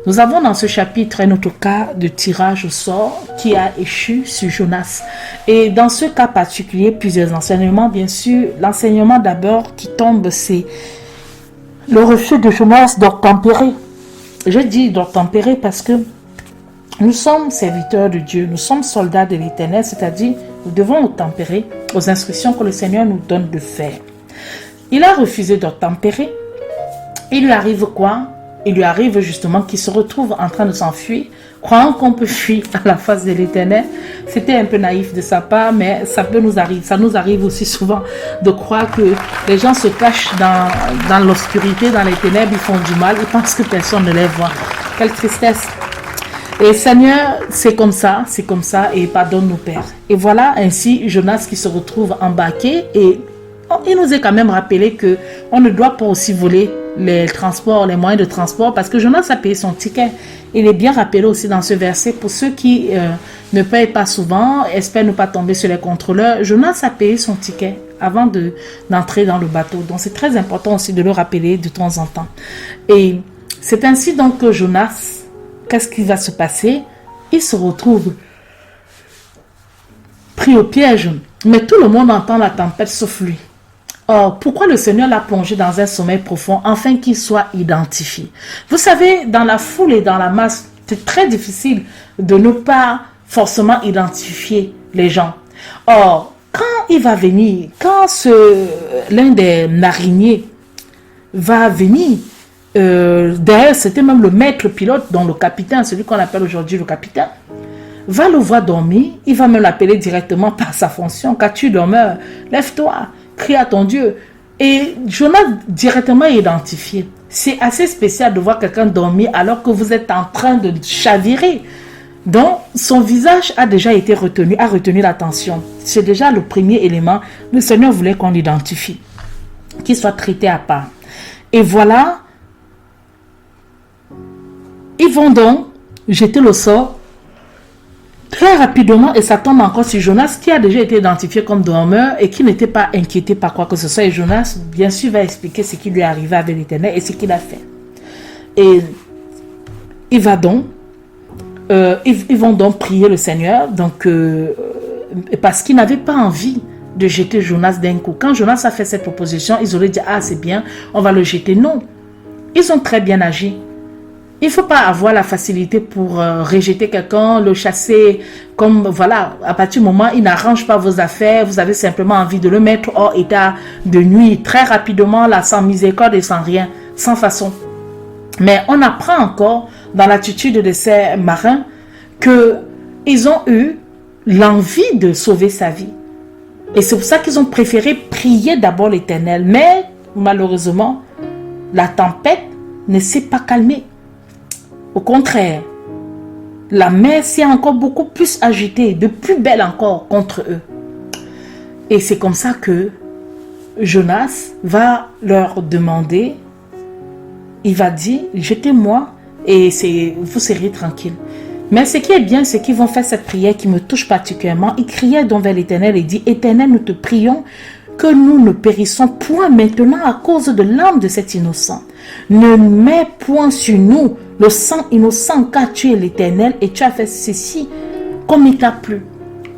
Nous avons dans ce chapitre un autre cas de tirage au sort qui a échu sur Jonas. Et dans ce cas particulier, plusieurs enseignements. Bien sûr, l'enseignement d'abord qui tombe, c'est le refus de Jonas d'obtempérer. Je dis d'obtempérer parce que nous sommes serviteurs de Dieu, nous sommes soldats de l'Éternel, c'est-à-dire nous devons obtempérer aux instructions que le Seigneur nous donne de faire. Il a refusé d'obtempérer. Il lui arrive quoi? Il lui arrive justement qu'il se retrouve en train de s'enfuir, croyant qu'on peut fuir à la face de l'Éternel. C'était un peu naïf de sa part, mais ça nous arrive aussi souvent de croire que les gens se cachent dans l'obscurité, dans les ténèbres, ils font du mal, ils pensent que personne ne les voit. Quelle tristesse! Et Seigneur, c'est comme ça, et pardonne-nous, Père. Et voilà ainsi Jonas qui se retrouve embarqué, et il nous est quand même rappelé que on ne doit pas aussi voler les transports, les moyens de transport, parce que Jonas a payé son ticket. Il est bien rappelé aussi dans ce verset, pour ceux qui ne payent pas souvent, espèrent ne pas tomber sur les contrôleurs, Jonas a payé son ticket avant d'entrer dans le bateau. Donc c'est très important aussi de le rappeler de temps en temps. Et c'est ainsi donc que Jonas, qu'est-ce qui va se passer? Il se retrouve pris au piège, mais tout le monde entend la tempête sauf lui. Or, pourquoi le Seigneur l'a plongé dans un sommeil profond afin qu'il soit identifié? Vous savez, dans la foule et dans la masse, c'est très difficile de ne pas forcément identifier les gens. Or, quand il va venir, quand l'un des mariniers va venir, d'ailleurs, c'était même le maître pilote, dont le capitaine, celui qu'on appelle aujourd'hui le capitaine, va le voir dormir, il va même l'appeler directement par sa fonction. Qu'as-tu dormeur? Lève-toi, crie à ton Dieu. Et Jonas directement est identifié. C'est assez spécial de voir quelqu'un dormir alors que vous êtes en train de chavirer. Donc, son visage a déjà été a retenu l'attention. C'est déjà le premier élément. Le Seigneur voulait qu'on l'identifie, qu'il soit traité à part. Et voilà, ils vont donc jeter le sort très rapidement, et ça tombe encore sur Jonas qui a déjà été identifié comme dormeur et qui n'était pas inquiété par quoi que ce soit. Et Jonas, bien sûr, va expliquer ce qui lui est arrivé avec l'Éternel et ce qu'il a fait. Et il va donc, ils vont donc prier le Seigneur, donc, parce qu'ils n'avaient pas envie de jeter Jonas d'un coup. Quand Jonas a fait cette proposition, ils auraient dit, ah c'est bien, on va le jeter. Non, ils ont très bien agi. Il ne faut pas avoir la facilité pour rejeter quelqu'un, le chasser, comme voilà, à partir du moment où il n'arrange pas vos affaires, vous avez simplement envie de le mettre hors état de nuit, très rapidement, là, sans miséricorde et sans rien, sans façon. Mais on apprend encore dans l'attitude de ces marins qu'ils ont eu l'envie de sauver sa vie. Et c'est pour ça qu'ils ont préféré prier d'abord l'Éternel. Mais malheureusement, la tempête ne s'est pas calmée. Au contraire, la mer s'est encore beaucoup plus agitée, de plus belle encore contre eux. Et c'est comme ça que Jonas va leur demander, il va dire, jetez-moi et vous serez tranquille. Mais ce qui est bien, c'est qu'ils vont faire cette prière qui me touche particulièrement. Ils criaient donc vers l'Éternel et dit, Éternel, nous te prions que nous ne périssons point maintenant à cause de l'âme de cet innocent. Ne mets point sur nous le sang innocent, car tu es l'Éternel et tu as fait ceci comme il t'a plu.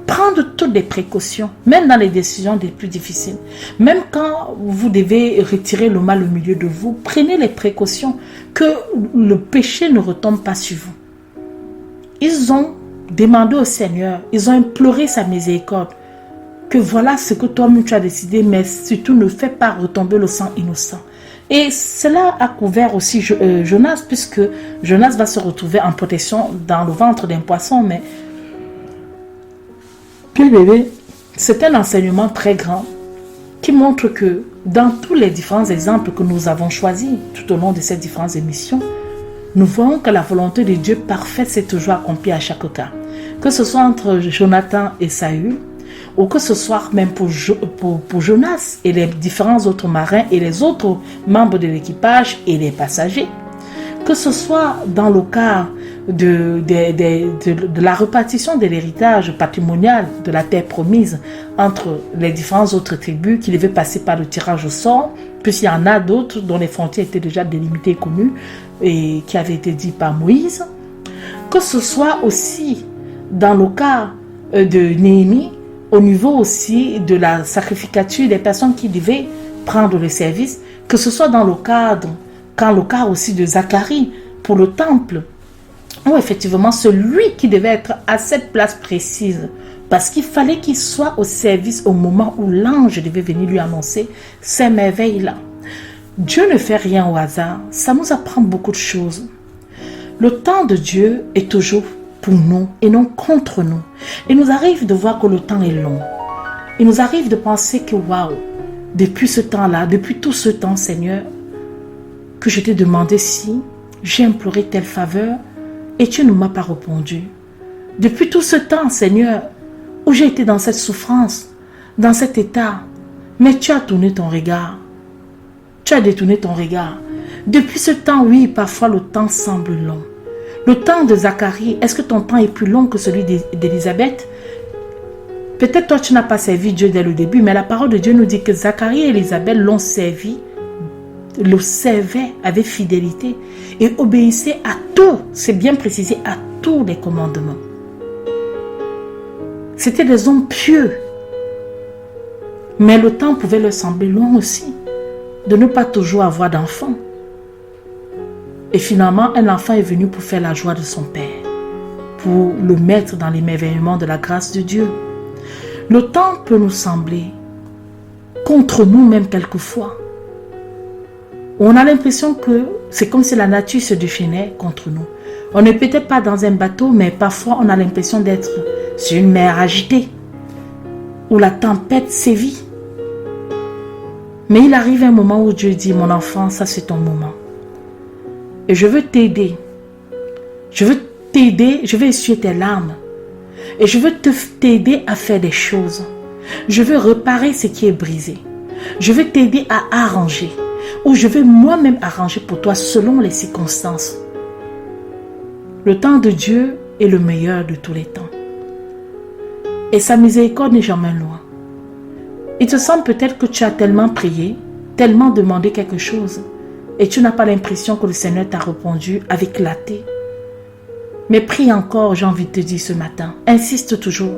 Prendre toutes les précautions, même dans les décisions les plus difficiles. Même quand vous devez retirer le mal au milieu de vous, prenez les précautions que le péché ne retombe pas sur vous. Ils ont demandé au Seigneur, ils ont imploré sa miséricorde. que voilà ce que toi-même tu as décidé, mais surtout ne fais pas retomber le sang innocent. Et cela a couvert aussi Jonas, puisque Jonas va se retrouver en protection dans le ventre d'un poisson. Mais puis bébé, c'est un enseignement très grand qui montre que dans tous les différents exemples que nous avons choisis tout au long de ces différentes émissions, nous voyons que la volonté de Dieu parfaite s'est toujours accomplie à chaque cas. Que ce soit entre Jonathan et Saül, ou que ce soit même pour Jonas et les différents autres marins et les autres membres de l'équipage et les passagers. Que ce soit dans le cas de la répartition de l'héritage patrimonial de la terre promise entre les différentes autres tribus qui devaient passer par le tirage au sort, puisqu'il y en a d'autres dont les frontières étaient déjà délimitées et connues et qui avaient été dit par Moïse. Que ce soit aussi dans le cas de Néhémie, au niveau aussi de la sacrificature des personnes qui devaient prendre le service, que ce soit dans le cas aussi de Zacharie pour le temple, où effectivement celui qui devait être à cette place précise, parce qu'il fallait qu'il soit au service au moment où l'ange devait venir lui annoncer ces merveilles-là. Dieu ne fait rien au hasard, ça nous apprend beaucoup de choses. Le temps de Dieu est toujours pour nous et non contre nous. Il nous arrive de voir que le temps est long. Il nous arrive de penser que waouh, depuis ce temps-là, depuis tout ce temps, Seigneur, que je t'ai demandé si j'ai imploré telle faveur et tu ne m'as pas répondu. Depuis tout ce temps, Seigneur, où j'ai été dans cette souffrance, dans cet état, mais tu as tourné ton regard. Tu as détourné ton regard. Depuis ce temps, oui, parfois le temps semble long. Le temps de Zacharie, est-ce que ton temps est plus long que celui d'Élisabeth? Peut-être toi, tu n'as pas servi Dieu dès le début, mais la parole de Dieu nous dit que Zacharie et Élisabeth l'ont servi, le servaient avec fidélité et obéissaient à tout, c'est bien précisé, à tous les commandements. C'était des hommes pieux. Mais le temps pouvait leur sembler long aussi, de ne pas toujours avoir d'enfants. Et finalement, un enfant est venu pour faire la joie de son père, pour le mettre dans l'émerveillement de la grâce de Dieu. Le temps peut nous sembler contre nous-mêmes quelquefois. On a l'impression que c'est comme si la nature se déchaînait contre nous. On n'est peut-être pas dans un bateau, mais parfois on a l'impression d'être sur une mer agitée, où la tempête sévit. Mais il arrive un moment où Dieu dit, mon enfant, ça c'est ton moment. Et je veux t'aider. Je veux t'aider, je vais essuyer tes larmes. Et je veux t'aider à faire des choses. Je veux réparer ce qui est brisé. Je veux t'aider à arranger. Ou je vais moi-même arranger pour toi selon les circonstances. Le temps de Dieu est le meilleur de tous les temps. Et sa miséricorde n'est jamais loin. Il te semble peut-être que tu as tellement prié, tellement demandé quelque chose, et tu n'as pas l'impression que le Seigneur t'a répondu avec clarté. Mais prie encore, j'ai envie de te dire ce matin. Insiste toujours.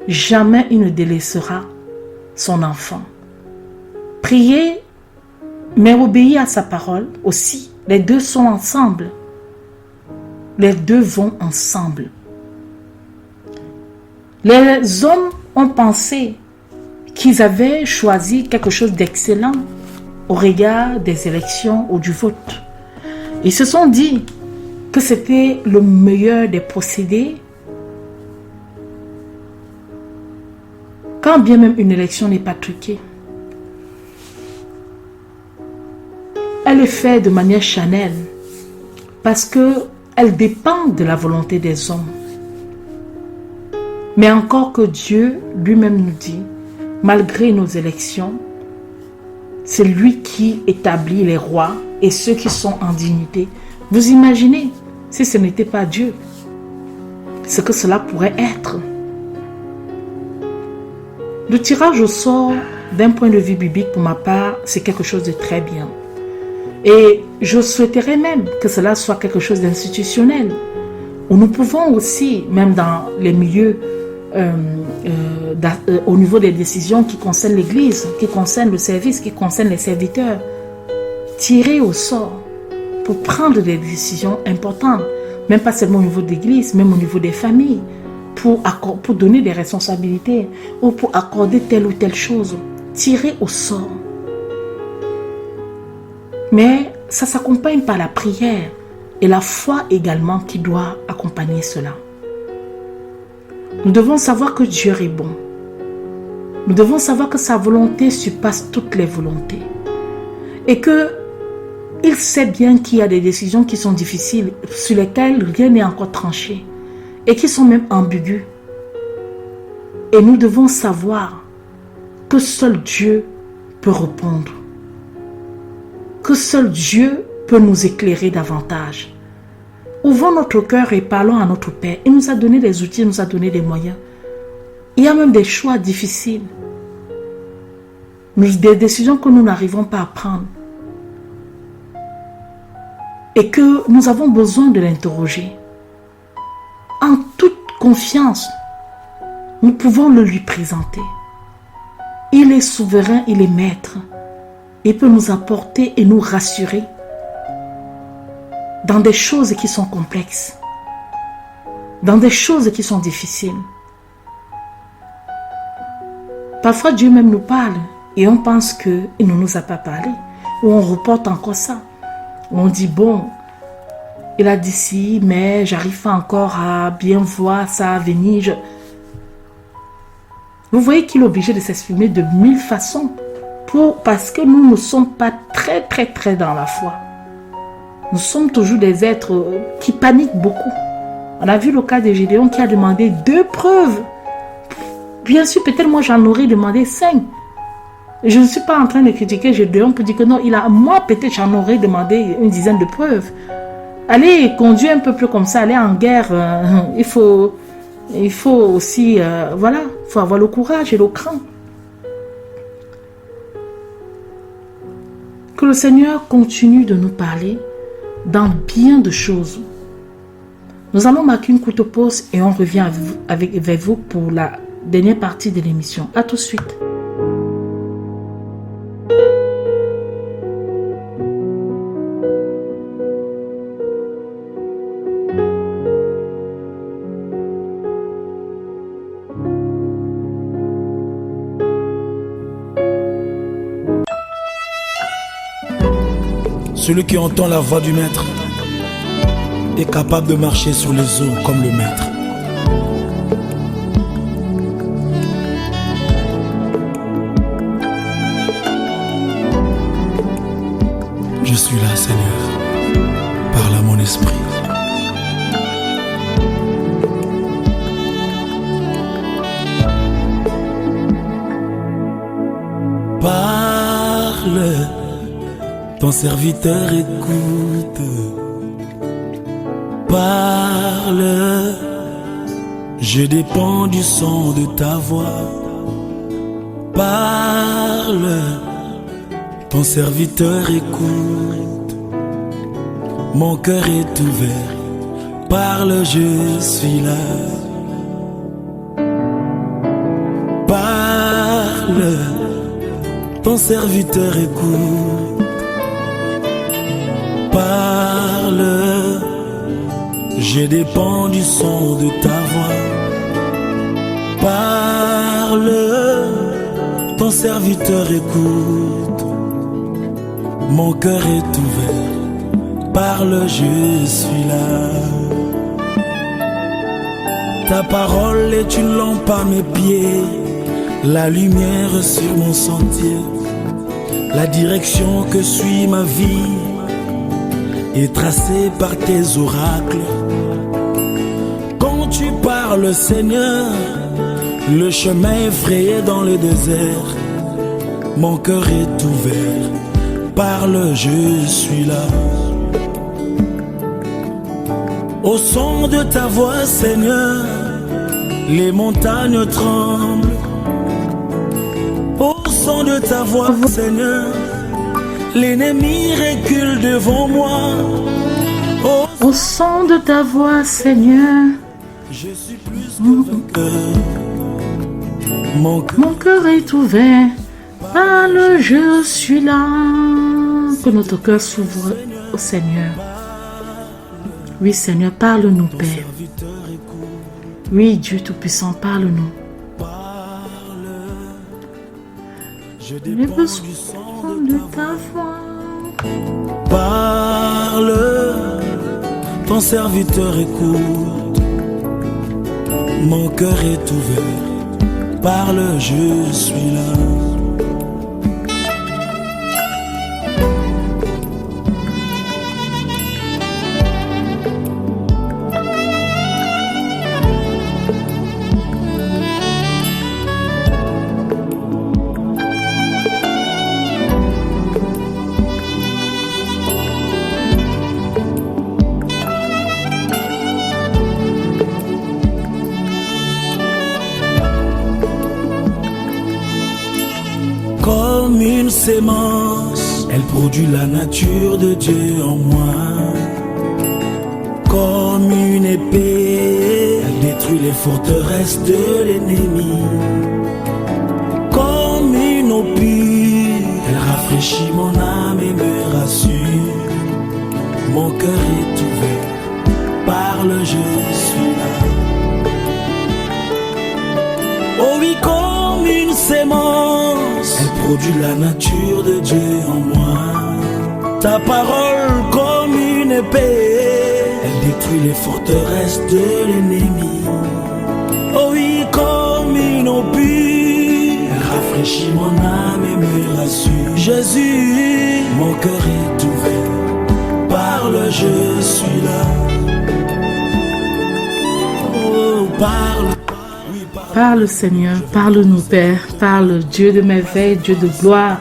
Jamais il ne délaissera son enfant. Priez, mais obéir à sa parole aussi. Les deux sont ensemble. Les deux vont ensemble. Les hommes ont pensé qu'ils avaient choisi quelque chose d'excellent au regard des élections ou du vote. Ils se sont dit que c'était le meilleur des procédés. Quand bien même une élection n'est pas truquée, elle est faite de manière charnelle parce qu'elle dépend de la volonté des hommes. Mais encore que Dieu lui-même nous dit, malgré nos élections, c'est lui qui établit les rois et ceux qui sont en dignité. Vous imaginez, si ce n'était pas Dieu, ce que cela pourrait être. Le tirage au sort, d'un point de vue biblique pour ma part, c'est quelque chose de très bien. Et je souhaiterais même que cela soit quelque chose d'institutionnel, où nous pouvons aussi, même dans les milieux, au niveau des décisions qui concernent l'Église, qui concernent le service, qui concernent les serviteurs, tirer au sort pour prendre des décisions importantes, même pas seulement au niveau de l'Église, même au niveau des familles, pour donner des responsabilités ou pour accorder telle ou telle chose. Tirer au sort. Mais ça s'accompagne par la prière et la foi également qui doit accompagner cela. Nous devons savoir que Dieu est bon. Nous devons savoir que sa volonté surpasse toutes les volontés. Et que il sait bien qu'il y a des décisions qui sont difficiles, sur lesquelles rien n'est encore tranché. Et qui sont même ambiguës. Et nous devons savoir que seul Dieu peut répondre. Que seul Dieu peut nous éclairer davantage. Ouvrons notre cœur et parlons à notre Père. Il nous a donné des outils, il nous a donné des moyens. Il y a même des choix difficiles. Des décisions que nous n'arrivons pas à prendre. Et que nous avons besoin de l'interroger. En toute confiance, nous pouvons le lui présenter. Il est souverain, il est maître. Il peut nous apporter et nous rassurer dans des choses qui sont complexes, dans des choses qui sont difficiles. Parfois, Dieu même nous parle et on pense qu'il ne nous a pas parlé, ou on reporte encore ça. On dit, bon, il a dit si, mais j'arrive pas encore à bien voir ça venir. Vous voyez qu'il est obligé de s'exprimer de 1000 façons parce que nous ne sommes pas très dans la foi. Nous sommes toujours des êtres qui paniquent beaucoup. On a vu le cas de Gédéon qui a demandé 2 preuves. Bien sûr, peut-être moi j'en aurais demandé 5. Je ne suis pas en train de critiquer Gédéon pour dire que non, moi peut-être j'en aurais demandé une dizaine de preuves. Allez conduire un peuple comme ça, aller en guerre, il faut aussi, voilà, il faut avoir le courage et le cran. Que le Seigneur continue de nous parler dans bien de choses. Nous allons marquer une courte pause et on revient avec vous pour la dernière partie de l'émission. À tout de suite. Celui qui entend la voix du maître est capable de marcher sur les eaux comme le maître. Je suis là, Seigneur, parle à mon esprit. Parle. Ton serviteur écoute, parle, je dépends du son de ta voix. Parle, ton serviteur écoute, mon cœur est ouvert, parle, je suis là. Parle, ton serviteur écoute. Parle, je dépends du son de ta voix. Parle, ton serviteur écoute. Mon cœur est ouvert. Parle, je suis là. Ta parole est une lampe à mes pieds, la lumière sur mon sentier, la direction que suit ma vie est tracé par tes oracles. Quand tu parles, Seigneur, le chemin est frayé dans le désert. Mon cœur est ouvert, parle, je suis là. Au son de ta voix, Seigneur, les montagnes tremblent. Au son de ta voix, Seigneur, l'ennemi recule devant moi. Au son de ta voix, Seigneur, je suis plus que vainqueur. Mon cœur est ouvert. Parle, je suis là. Que notre cœur s'ouvre au Seigneur. Oui, Seigneur, parle-nous, Père. Oui, Dieu Tout-Puissant, parle-nous. J'ai J'ai besoin besoin de ta voix. Parle, ton serviteur écoute. Mon cœur est ouvert. Parle, je suis là. Comme une sémence, elle produit la nature de Dieu en moi. Comme une épée, elle détruit les forteresses de l'ennemi. Comme une eau pure, elle rafraîchit mon âme et me rassure. Mon cœur est ouvert, parle, je suis là. Oh oui, comme une sémence, elle produit la nature de Dieu en moi. Ta parole comme une épée, elle détruit les forteresses de l'ennemi. Oh oui, comme une eau pure, elle rafraîchit mon âme et me rassure. Jésus, mon cœur est ouvert, parle, je suis là. Oh, parle. Parle Seigneur, parle-nous Père, parle Dieu de merveille, Dieu de gloire.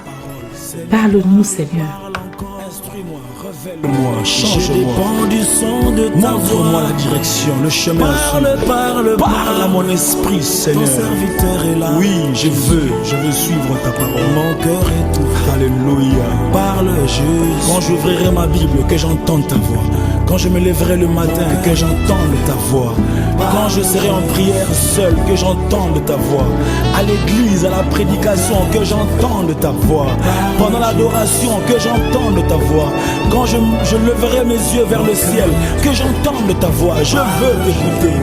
Parle-nous Seigneur. Moi, change-moi, montre-moi la direction, le chemin. Parle à mon esprit, Seigneur. Ton serviteur est là. Oui, je veux suivre ta parole. Mon cœur est ouvert. Alléluia. Parle, Jésus. Quand j'ouvrirai ma Bible, que j'entende ta voix. Quand je me lèverai le matin, que j'entende ta voix. Quand je serai en prière seul, que j'entende ta voix. À l'église, à la prédication, que j'entende ta voix. Pendant l'adoration, que j'entende ta voix. Quand je leverai mes yeux vers le ciel, que j'entende ta voix. Je veux t'écouter.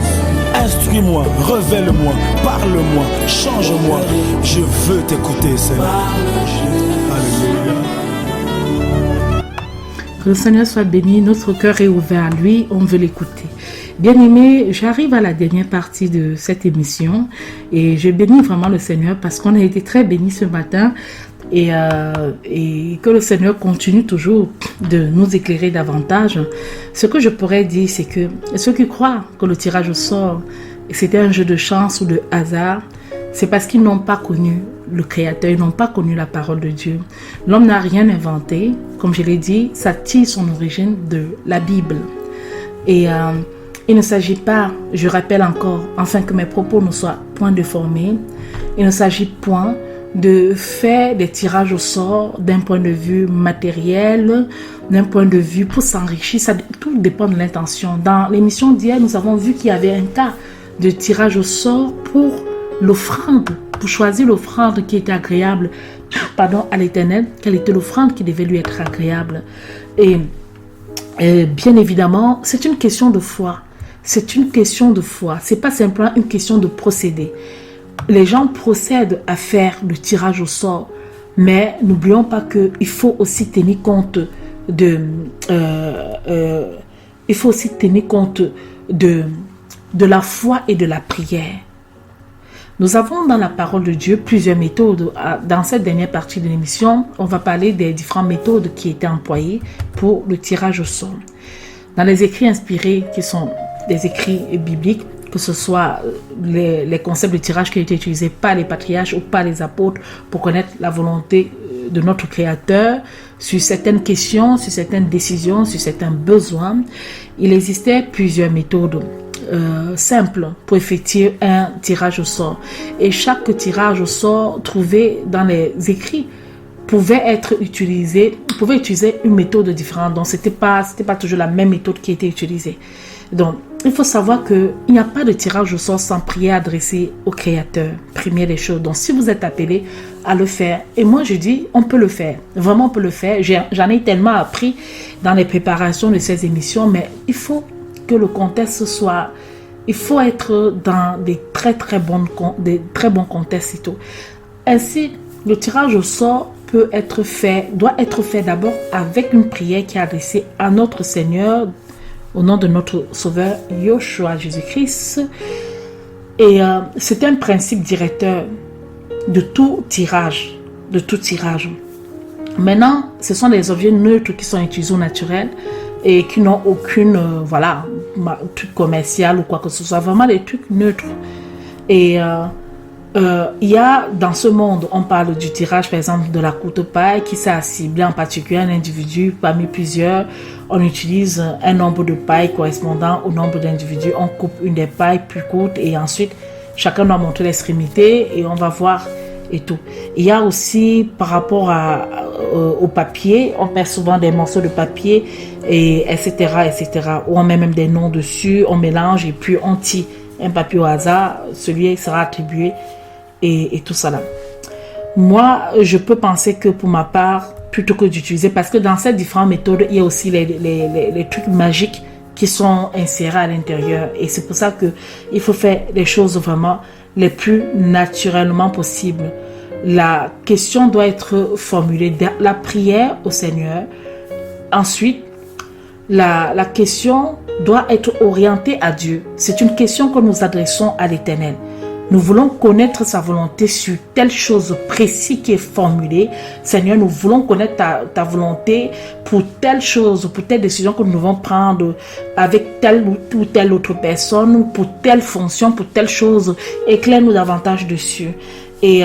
Instruis-moi, révèle-moi, parle-moi, change-moi. Je veux t'écouter, Seigneur. Alléluia. Que le Seigneur soit béni, notre cœur est ouvert à lui, on veut l'écouter. Bien-aimés, j'arrive à la dernière partie de cette émission et je bénis vraiment le Seigneur parce qu'on a été très bénis ce matin et que le Seigneur continue toujours de nous éclairer davantage. Ce que je pourrais dire, c'est que ceux qui croient que le tirage au sort, c'était un jeu de chance ou de hasard, c'est parce qu'ils n'ont pas connu le Créateur, ils n'ont pas connu la parole de Dieu. L'homme n'a rien inventé, comme je l'ai dit, ça tire son origine de la Bible. Et il ne s'agit pas, je rappelle encore, afin que mes propos ne soient point déformés, il ne s'agit point de faire des tirages au sort d'un point de vue matériel, d'un point de vue pour s'enrichir, tout dépend de l'intention. Dans l'émission d'hier, nous avons vu qu'il y avait un cas de tirage au sort pour l'offrande, pour choisir l'offrande qui était agréable, à l'Éternel, quelle était l'offrande qui devait lui être agréable. Et bien évidemment, c'est une question de foi. C'est une question de foi. C'est pas simplement une question de procédé. Les gens procèdent à faire le tirage au sort, mais n'oublions pas qu'il faut aussi tenir compte de la foi et de la prière. Nous avons dans la parole de Dieu plusieurs méthodes. Dans cette dernière partie de l'émission, on va parler des différentes méthodes qui étaient employées pour le tirage au sort. Dans les écrits inspirés, qui sont des écrits bibliques, que ce soit les concepts de tirage qui ont été utilisés par les patriarches ou par les apôtres pour connaître la volonté de notre Créateur sur certaines questions, sur certaines décisions, sur certains besoins, il existait plusieurs méthodes simple pour effectuer un tirage au sort. Et chaque tirage au sort trouvé dans les écrits pouvait utiliser une méthode différente. Donc, c'était pas toujours la même méthode qui était utilisée. Donc, il faut savoir qu'il n'y a pas de tirage au sort sans prière adressée au Créateur. Première des choses. Donc, si vous êtes appelé à le faire, et moi je dis, on peut le faire. Vraiment, on peut le faire. J'en ai tellement appris dans les préparations de ces émissions, mais il faut que le contexte soit il faut être dans des très bons contextes et tout. Ainsi, le tirage au sort doit être fait d'abord avec une prière qui est adressée à notre Seigneur au nom de notre Sauveur Yeshua Jésus-Christ. Et c'est un principe directeur de tout tirage. Maintenant, ce sont des objets neutres qui sont utilisés au naturel et qui n'ont aucune truc commercial ou quoi que ce soit, vraiment des trucs neutres. Et il y a dans ce monde, on parle du tirage par exemple de la courte paille qui sert à cibler en particulier un individu parmi plusieurs. On utilise un nombre de pailles correspondant au nombre d'individus. On coupe une des pailles plus courtes et ensuite chacun doit montrer l'extrémité et on va voir et tout. Il y a aussi par rapport au papier, on met souvent des morceaux de papier et etc. Ou on met même des noms dessus, on mélange et puis on tire un papier au hasard, celui sera attribué et tout ça là. Moi, je peux penser que pour ma part, plutôt que d'utiliser, parce que dans ces différentes méthodes, il y a aussi les trucs magiques qui sont insérés à l'intérieur et c'est pour ça que il faut faire les choses vraiment les plus naturellement possibles. La question doit être formulée, la prière au Seigneur. Ensuite, la question doit être orientée à Dieu. C'est une question que nous adressons à l'Éternel. Nous voulons connaître sa volonté sur telle chose précise qui est formulée. Seigneur, nous voulons connaître ta volonté pour telle chose, pour telle décision que nous devons prendre avec telle ou telle autre personne, pour telle fonction, pour telle chose. Éclaire-nous davantage dessus. Et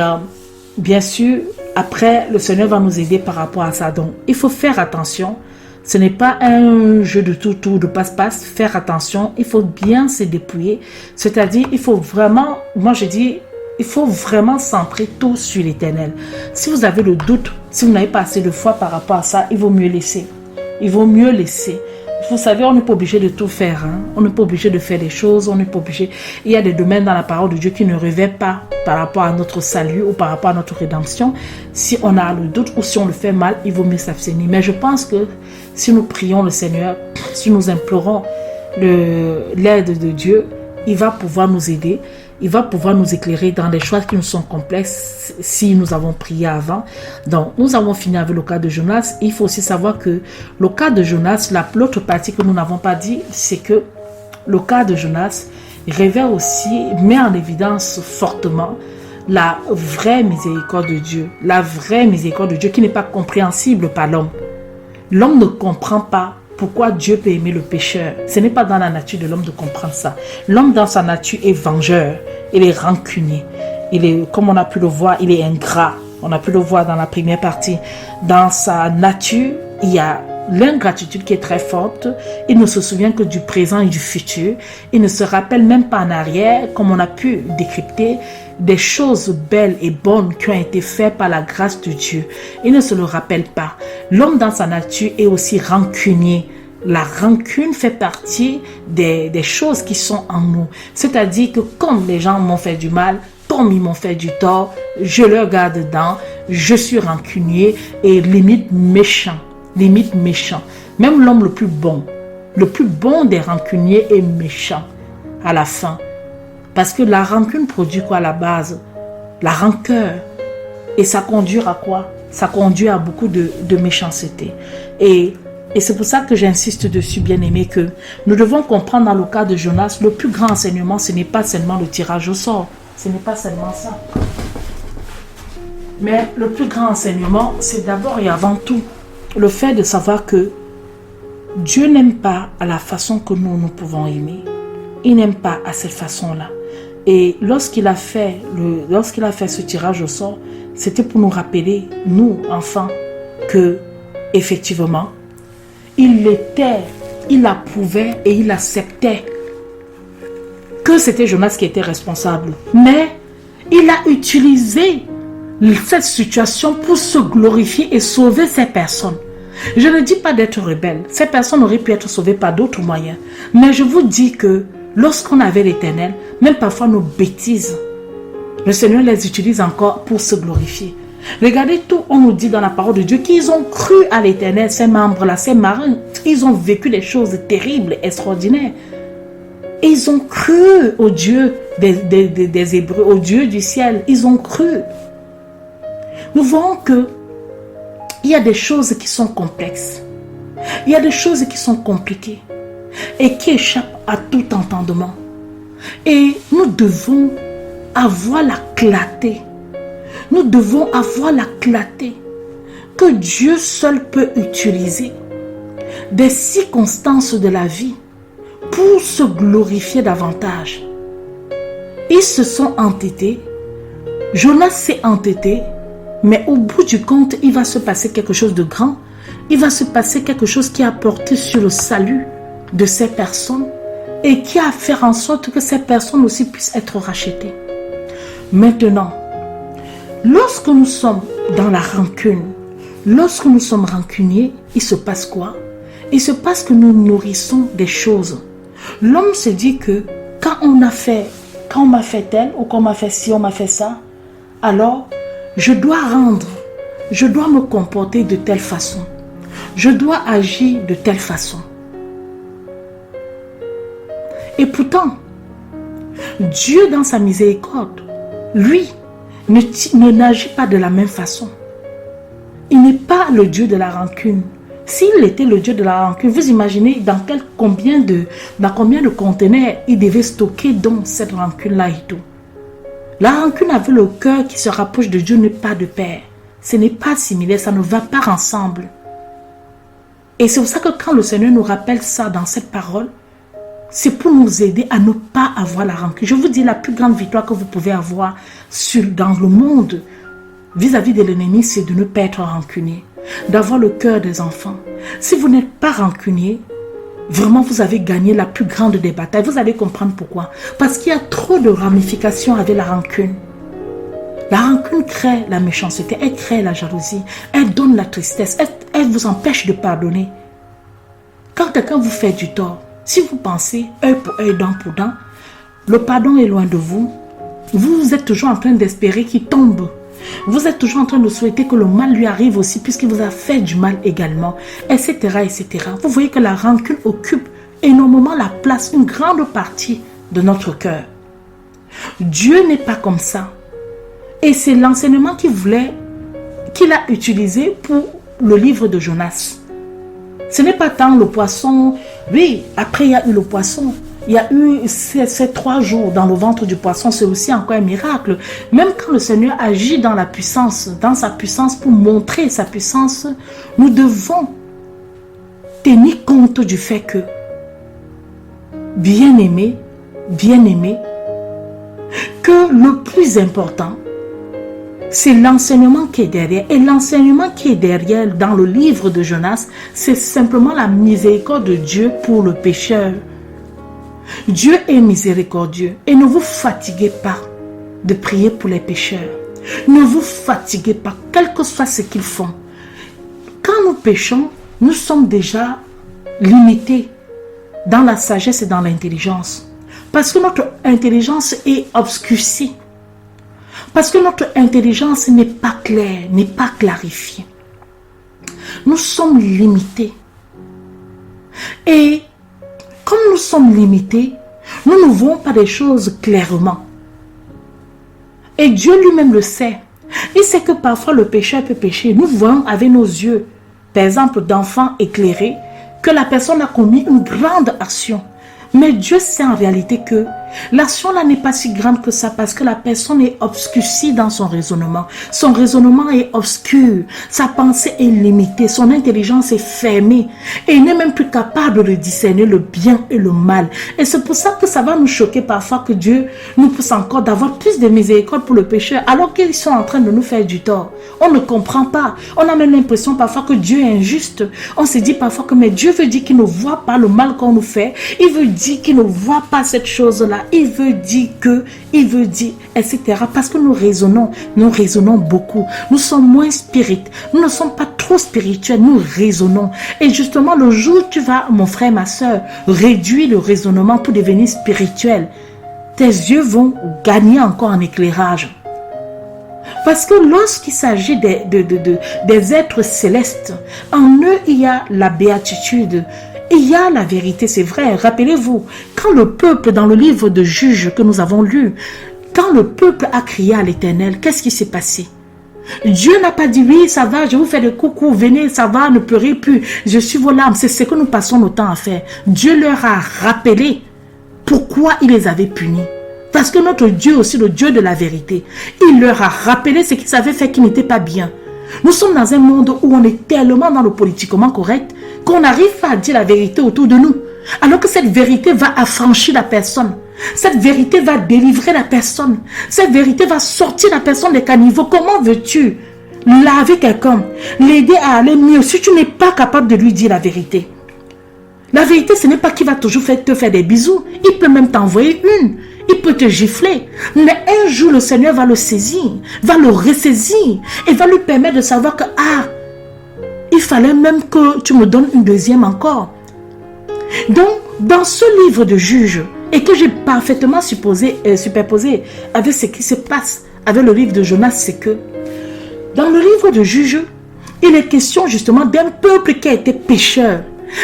bien sûr, après, le Seigneur va nous aider par rapport à ça. Donc, il faut faire attention. Ce n'est pas un jeu de tout, de passe-passe. Faire attention, il faut bien se dépouiller. C'est-à-dire, il faut vraiment, moi je dis, il faut vraiment centrer tout sur l'Éternel. Si vous avez le doute, si vous n'avez pas assez de foi par rapport à ça, il vaut mieux laisser. Il vaut mieux laisser. Vous savez, on n'est pas obligé de tout faire. Hein? On n'est pas obligé de faire des choses. On n'est pas obligé. Il y a des domaines dans la parole de Dieu qui ne révèlent pas par rapport à notre salut ou par rapport à notre rédemption. Si on a le doute ou si on le fait mal, il vaut mieux s'abstenir. Mais je pense que si nous prions le Seigneur, si nous implorons l'aide de Dieu, il va pouvoir nous aider. Il va pouvoir nous éclairer dans des choix qui nous sont complexes si nous avons prié avant. Donc, nous avons fini avec le cas de Jonas. Il faut aussi savoir que le cas de Jonas, l'autre partie que nous n'avons pas dit, c'est que le cas de Jonas révèle aussi, met en évidence fortement la vraie miséricorde de Dieu. La vraie miséricorde de Dieu qui n'est pas compréhensible par l'homme. L'homme ne comprend pas pourquoi Dieu peut aimer le pécheur. Ce n'est pas dans la nature de l'homme de comprendre ça. L'homme dans sa nature est vengeur. Il est rancunier. Il est, comme on a pu le voir, il est ingrat. On a pu le voir dans la première partie. Dans sa nature, il y a l'ingratitude qui est très forte. Il ne se souvient que du présent et du futur. Il ne se rappelle même pas en arrière, comme on a pu décrypter, des choses belles et bonnes qui ont été faites par la grâce de Dieu. Il ne se le rappelle pas. L'homme dans sa nature est aussi rancunier. La rancune fait partie des choses qui sont en nous. C'est-à-dire que comme les gens m'ont fait du mal, comme ils m'ont fait du tort, je leur garde dedans, je suis rancunier et limite méchant. Limite méchant. Même l'homme le plus bon des rancuniers est méchant à la fin. Parce que la rancune produit quoi à la base? La rancœur. Et ça conduit à quoi? Ça conduit à beaucoup de méchanceté. Et c'est pour ça que j'insiste dessus, bien-aimé, que nous devons comprendre dans le cas de Jonas, le plus grand enseignement, ce n'est pas seulement le tirage au sort. Ce n'est pas seulement ça. Mais le plus grand enseignement, c'est d'abord et avant tout le fait de savoir que Dieu n'aime pas à la façon que nous pouvons aimer. Il n'aime pas à cette façon-là. Et lorsqu'il a fait ce tirage au sort, c'était pour nous rappeler, nous, enfants, que, effectivement, il approuvait et il acceptait que c'était Jonas qui était responsable. Mais il a utilisé cette situation pour se glorifier et sauver ces personnes. Je ne dis pas d'être rebelle. Ces personnes auraient pu être sauvées par d'autres moyens. Mais je vous dis que lorsqu'on avait l'Éternel, même parfois nos bêtises, le Seigneur les utilise encore pour se glorifier. Regardez tout, on nous dit dans la parole de Dieu qu'ils ont cru à l'Éternel, ces membres-là, ces marins, ils ont vécu des choses terribles, extraordinaires. Et ils ont cru au Dieu des Hébreux, au Dieu du ciel. Ils ont cru. Nous voyons que il y a des choses qui sont complexes. Il y a des choses qui sont compliquées et qui échappent à tout entendement. Et nous devons avoir la clarté. Nous devons avoir la clarté que Dieu seul peut utiliser des circonstances de la vie pour se glorifier davantage. Ils se sont entêtés. Jonas s'est entêté. Mais au bout du compte, il va se passer quelque chose de grand. Il va se passer quelque chose qui a porté sur le salut de ces personnes et qui a fait en sorte que ces personnes aussi puissent être rachetées. Maintenant, lorsque nous sommes dans la rancune, lorsque nous sommes rancuniers, il se passe quoi? Il se passe que nous nourrissons des choses. L'homme se dit que quand on m'a fait tel ou qu'on m'a fait ci, on m'a fait ça, alors je dois rendre, je dois me comporter de telle façon. Je dois agir de telle façon. Et pourtant, Dieu dans sa miséricorde, lui, n'agit pas de la même façon. Il n'est pas le Dieu de la rancune. S'il était le Dieu de la rancune, vous imaginez dans combien de conteneurs il devait stocker dans cette rancune-là et tout. La rancune avec le cœur qui se rapproche de Dieu n'est pas de pair. Ce n'est pas similaire, ça ne va pas ensemble. Et c'est pour ça que quand le Seigneur nous rappelle ça dans cette parole, c'est pour nous aider à ne pas avoir la rancune. Je vous dis, la plus grande victoire que vous pouvez avoir dans le monde vis-à-vis de l'ennemi, c'est de ne pas être rancunier, d'avoir le cœur des enfants. Si vous n'êtes pas rancunier, vraiment, vous avez gagné la plus grande des batailles. Vous allez comprendre pourquoi. Parce qu'il y a trop de ramifications avec la rancune. La rancune crée la méchanceté, elle crée la jalousie, elle donne la tristesse, elle vous empêche de pardonner. Quand quelqu'un vous fait du tort, si vous pensez œil pour œil, dent pour dent, le pardon est loin de vous. Vous êtes toujours en train d'espérer qu'il tombe. Vous êtes toujours en train de souhaiter que le mal lui arrive aussi puisqu'il vous a fait du mal également, etc., etc. Vous voyez que la rancune occupe énormément la place, une grande partie de notre cœur. Dieu n'est pas comme ça. Et c'est l'enseignement qu'il a utilisé pour le livre de Jonas. Ce n'est pas tant le poisson. Oui, après il y a eu le poisson. Il y a eu ces 3 jours dans le ventre du poisson, c'est aussi encore un miracle. Même quand le Seigneur agit dans sa puissance pour montrer sa puissance, nous devons tenir compte du fait que, bien-aimé, que le plus important, c'est l'enseignement qui est derrière. Et l'enseignement qui est derrière dans le livre de Jonas, c'est simplement la miséricorde de Dieu pour le pécheur. Dieu est miséricordieux et ne vous fatiguez pas de prier pour les pécheurs. Ne vous fatiguez pas, quel que soit ce qu'ils font. Quand nous péchons, nous sommes déjà limités dans la sagesse et dans l'intelligence. Parce que notre intelligence est obscurcie. Parce que notre intelligence n'est pas claire, n'est pas clarifiée. Nous sommes limités. Et comme nous sommes limités, nous ne voyons pas des choses clairement. Et Dieu lui-même le sait. Il sait que parfois le pécheur peut pécher. Nous voyons avec nos yeux, par exemple d'enfants éclairés, que la personne a commis une grande action. Mais Dieu sait en réalité que l'action là n'est pas si grande que ça parce que la personne est obscurcie dans son raisonnement. Son raisonnement est obscur, sa pensée est limitée, son intelligence est fermée et il n'est même plus capable de discerner le bien et le mal. Et c'est pour ça que ça va nous choquer parfois que Dieu nous pousse encore d'avoir plus de miséricorde pour le pécheur alors qu'ils sont en train de nous faire du tort. On ne comprend pas. On a même l'impression parfois que Dieu est injuste. On se dit parfois que mais Dieu veut dire qu'il ne voit pas le mal qu'on nous fait. Il veut dire qu'il ne voit pas cette chose-là. Il veut dire que, il veut dire, etc. Parce que nous raisonnons beaucoup. Nous sommes moins spirites. Nous ne sommes pas trop spirituels. Nous raisonnons. Et justement, le jour où tu vas, mon frère, ma soeur, réduire le raisonnement pour devenir spirituel, tes yeux vont gagner encore en éclairage. Parce que lorsqu'il s'agit des êtres célestes, en eux, il y a la béatitude. Et il y a la vérité, c'est vrai. Rappelez-vous, quand le peuple, dans le livre de Juges que nous avons lu, quand le peuple a crié à l'Éternel, qu'est-ce qui s'est passé? Dieu n'a pas dit, oui, ça va, je vous fais le coucou, venez, ça va, ne pleurez plus, je suis vos larmes. C'est ce que nous passons notre temps à faire. Dieu leur a rappelé pourquoi il les avait punis. Parce que notre Dieu aussi, le Dieu de la vérité, il leur a rappelé ce qu'ils avaient fait qui n'était pas bien. Nous sommes dans un monde où on est tellement dans le politiquement correct qu'on n'arrive pas à dire la vérité autour de nous. Alors que cette vérité va affranchir la personne. Cette vérité va délivrer la personne. Cette vérité va sortir la personne des caniveaux. Comment veux-tu laver quelqu'un, l'aider à aller mieux si tu n'es pas capable de lui dire la vérité? La vérité, ce n'est pas qu'il va toujours te faire des bisous. Il peut même t'envoyer une. Il peut te gifler. Mais un jour, le Seigneur va le saisir, va le ressaisir et va lui permettre de savoir que, il fallait même que tu me donnes une deuxième encore. Donc, dans ce livre de Juges, et que j'ai parfaitement superposé avec ce qui se passe avec le livre de Jonas, c'est que dans le livre de Juges, il est question justement d'un peuple qui a été pécheur,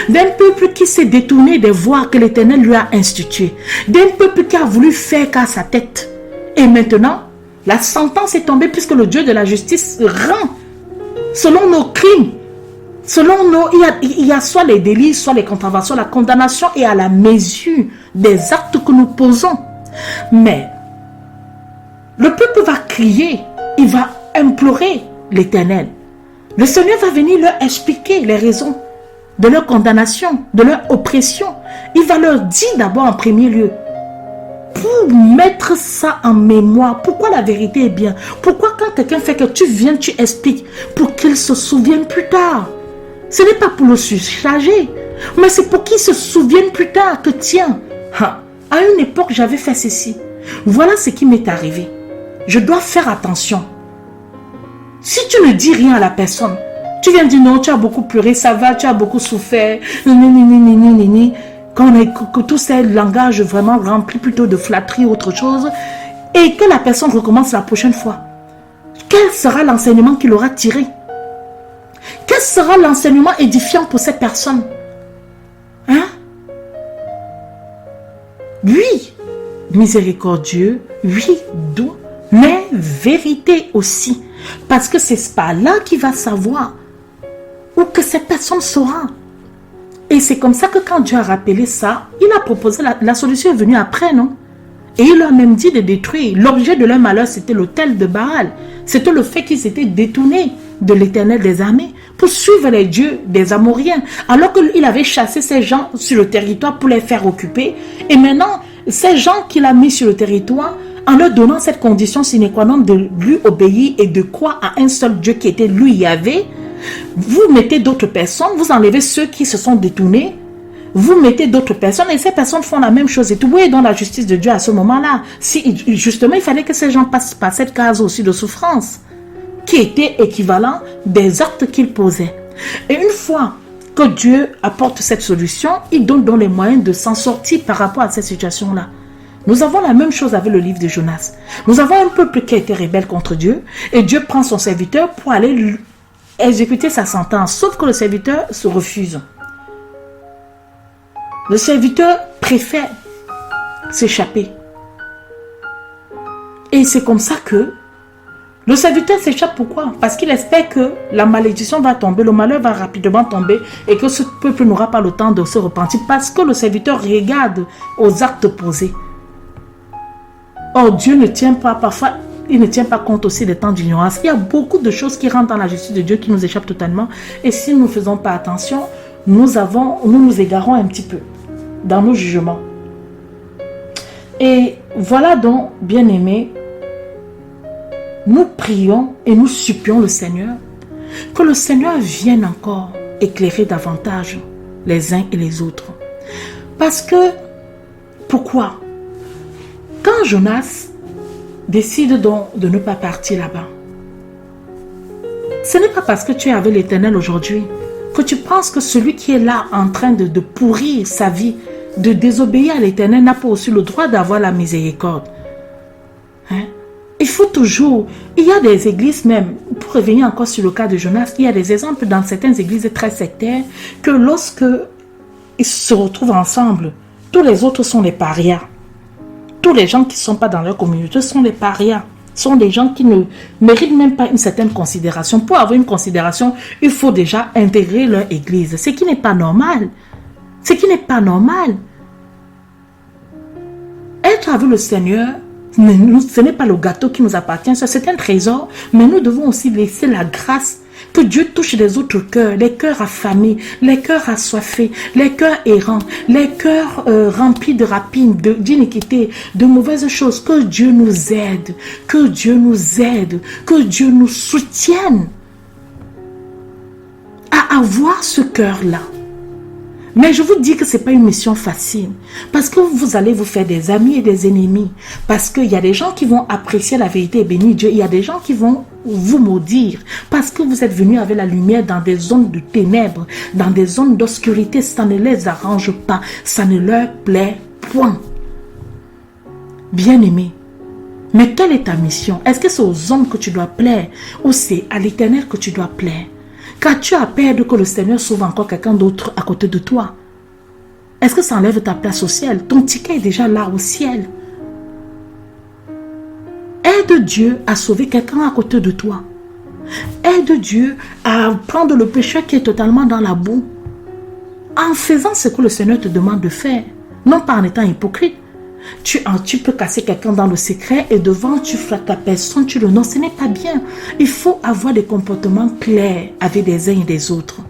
d'un peuple qui s'est détourné des voies que l'Éternel lui a instituées, d'un peuple qui a voulu faire qu'à sa tête. Et maintenant, la sentence est tombée puisque le Dieu de la justice rend selon nos crimes. Selon nous, il y a soit les délits, soit les contraventions. La condamnation est à la mesure des actes que nous posons. Mais le peuple va crier, il va implorer l'Éternel. Le Seigneur va venir leur expliquer les raisons de leur condamnation, de leur oppression. Il va leur dire d'abord en premier lieu, pour mettre ça en mémoire, pourquoi la vérité est bien. Pourquoi quand quelqu'un fait que tu viens, tu expliques, pour qu'il se souvienne plus tard. Ce n'est pas pour le surcharger, mais c'est pour qu'il se souvienne plus tard que tiens, à une époque j'avais fait ceci. Voilà ce qui m'est arrivé. Je dois faire attention. Si tu ne dis rien à la personne, tu viens dire non, tu as beaucoup pleuré, ça va, tu as beaucoup souffert, quand on est que tous ces langages vraiment remplis plutôt de flatterie ou autre chose, et que la personne recommence la prochaine fois. Quel sera l'enseignement qu'il aura tiré? Quel sera l'enseignement édifiant pour cette personne? Oui, miséricordieux, oui, doux, mais vérité aussi. Parce que c'est par là qu'il va savoir, ou que cette personne saura. Et c'est comme ça que quand Dieu a rappelé ça, il a proposé, la solution est venue après, non? Et il leur a même dit de détruire. L'objet de leur malheur, c'était l'autel de Baal. C'était le fait qu'ils s'étaient détournés de l'Éternel des armées pour suivre les dieux des Amoriens. Alors qu'il avait chassé ces gens sur le territoire pour les faire occuper. Et maintenant, ces gens qu'il a mis sur le territoire, en leur donnant cette condition sine qua non de lui obéir et de croire à un seul Dieu qui était lui, Yahvé, vous mettez d'autres personnes, vous enlevez ceux qui se sont détournés, vous mettez d'autres personnes et ces personnes font la même chose. Et tout est dans la justice de Dieu à ce moment-là. Si justement, il fallait que ces gens passent par cette case aussi de souffrance qui était équivalent des actes qu'ils posaient. Et une fois que Dieu apporte cette solution, il donne donc les moyens de s'en sortir par rapport à cette situation-là. Nous avons la même chose avec le livre de Jonas. Nous avons un peuple qui a été rebelle contre Dieu et Dieu prend son serviteur pour aller exécuter sa sentence. Sauf que le serviteur se refuse. Le serviteur préfère s'échapper. Et c'est comme ça que le serviteur s'échappe. Pourquoi? Parce qu'il espère que la malédiction va tomber, le malheur va rapidement tomber et que ce peuple n'aura pas le temps de se repentir parce que le serviteur regarde aux actes posés. Or, Dieu ne tient pas, parfois, il ne tient pas compte aussi des temps d'ignorance. Il y a beaucoup de choses qui rentrent dans la justice de Dieu qui nous échappent totalement. Et si nous ne faisons pas attention, nous nous égarons un petit peu dans nos jugements. Et voilà donc, bien-aimés, nous prions et nous supplions le Seigneur, que le Seigneur vienne encore éclairer davantage les uns et les autres. Parce que, pourquoi? Quand Jonas décide donc de ne pas partir là-bas, ce n'est pas parce que tu es avec l'Éternel aujourd'hui que tu penses que celui qui est là en train de pourrir sa vie, de désobéir à l'Éternel, n'a pas aussi le droit d'avoir la miséricorde. Il faut toujours, il y a des églises même, pour revenir encore sur le cas de Jonas, il y a des exemples dans certaines églises très sectaires que lorsque ils se retrouvent ensemble. Tous les autres sont les parias. Tous les gens qui ne sont pas dans leur communauté sont les parias. Sont des gens qui ne méritent même pas une certaine considération. Pour avoir une considération, il faut déjà intégrer leur église. Ce qui n'est pas normal. Ce qui n'est pas normal. Être avec le Seigneur, ce n'est pas le gâteau qui nous appartient, c'est un trésor, mais nous devons aussi laisser la grâce que Dieu touche les autres cœurs, les cœurs affamés, les cœurs assoiffés, les cœurs errants, les cœurs remplis de rapines, d'iniquité, de mauvaises choses. Que Dieu nous aide, que Dieu nous aide, que Dieu nous soutienne à avoir ce cœur-là. Mais je vous dis que ce n'est pas une mission facile. Parce que vous allez vous faire des amis et des ennemis. Parce qu'il y a des gens qui vont apprécier la vérité et bénir Dieu. Il y a des gens qui vont vous maudire. Parce que vous êtes venus avec la lumière dans des zones de ténèbres, dans des zones d'obscurité. Ça ne les arrange pas. Ça ne leur plaît point. Bien-aimé. Mais quelle est ta mission? Est-ce que c'est aux hommes que tu dois plaire? Ou c'est à l'Éternel que tu dois plaire? Car tu as peur que le Seigneur sauve encore quelqu'un d'autre à côté de toi. Est-ce que ça enlève ta place au ciel? Ton ticket est déjà là au ciel. Aide Dieu à sauver quelqu'un à côté de toi. Aide Dieu à prendre le pécheur qui est totalement dans la boue. En faisant ce que le Seigneur te demande de faire. Non pas en étant hypocrite. Tu peux casser quelqu'un dans le secret et devant tu flattes la personne, tu le nommes. Ce n'est pas bien. Il faut avoir des comportements clairs avec des uns et des autres.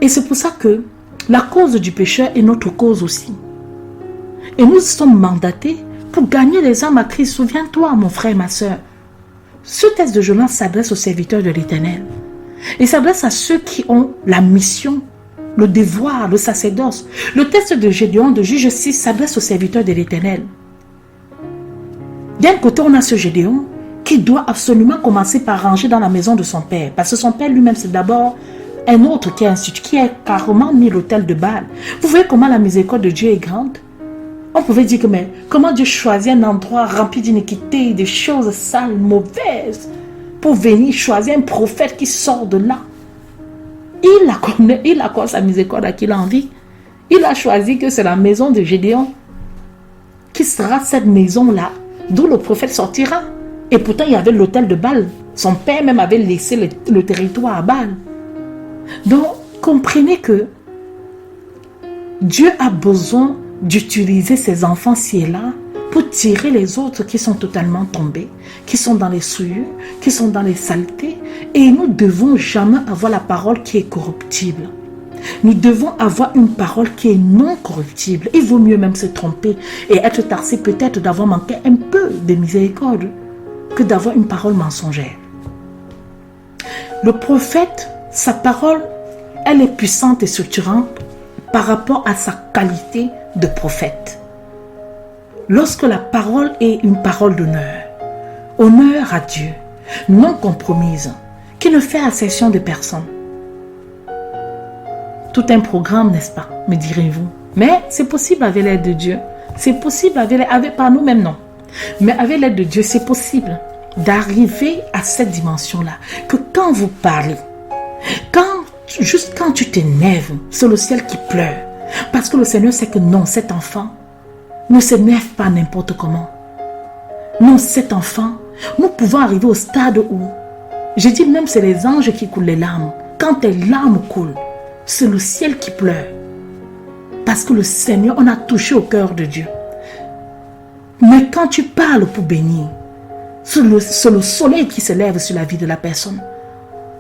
Et c'est pour ça que la cause du pécheur est notre cause aussi. Et nous sommes mandatés pour gagner les âmes à Christ. Souviens-toi, mon frère et ma soeur. Ce texte de Jonas s'adresse aux serviteurs de l'Éternel. Il s'adresse à ceux qui ont la mission, le devoir, le sacerdoce. Le texte de Gédéon de Juge 6 s'adresse aux serviteurs de l'Éternel. D'un côté, on a ce Gédéon qui doit absolument commencer par ranger dans la maison de son père. Parce que son père lui-même, c'est d'abord un autre qui a carrément mis l'autel de Baal. Vous voyez comment la miséricorde de Dieu est grande? On pouvait dire que, mais comment Dieu choisit un endroit rempli d'iniquité, de choses sales, mauvaises, pour venir choisir un prophète qui sort de là? Il accorde sa miséricorde à qui il a envie. Il a choisi que c'est la maison de Gédéon qui sera cette maison-là d'où le prophète sortira. Et pourtant, il y avait l'autel de Baal. Son père même avait laissé le territoire à Baal. Donc, comprenez que Dieu a besoin d'utiliser ses enfants ci et là pour tirer les autres qui sont totalement tombés, qui sont dans les souillures, qui sont dans les saletés. Et nous ne devons jamais avoir la parole qui est corruptible. Nous devons avoir une parole qui est non corruptible. Il vaut mieux même se tromper et être taxé peut-être d'avoir manqué un peu de miséricorde que d'avoir une parole mensongère. Le prophète, sa parole, elle est puissante et structurante par rapport à sa qualité de prophète. Lorsque la parole est une parole d'honneur, honneur à Dieu, non compromise, qui ne fait accession de personne. Tout un programme, n'est-ce pas, me direz-vous. Mais c'est possible avec l'aide de Dieu. C'est possible avec par nous-mêmes, non. Mais avec l'aide de Dieu, c'est possible d'arriver à cette dimension-là. Que quand vous parlez, juste quand tu t'énerves, c'est le ciel qui pleure. Parce que le Seigneur sait que non, cet enfant ne s'énerve pas n'importe comment. Non, cet enfant, nous pouvons arriver au stade où, j'ai dit même c'est les anges qui coulent les larmes. Quand tes larmes coulent, c'est le ciel qui pleure. Parce que le Seigneur, on a touché au cœur de Dieu. Mais quand tu parles pour bénir, c'est le soleil qui se lève sur la vie de la personne.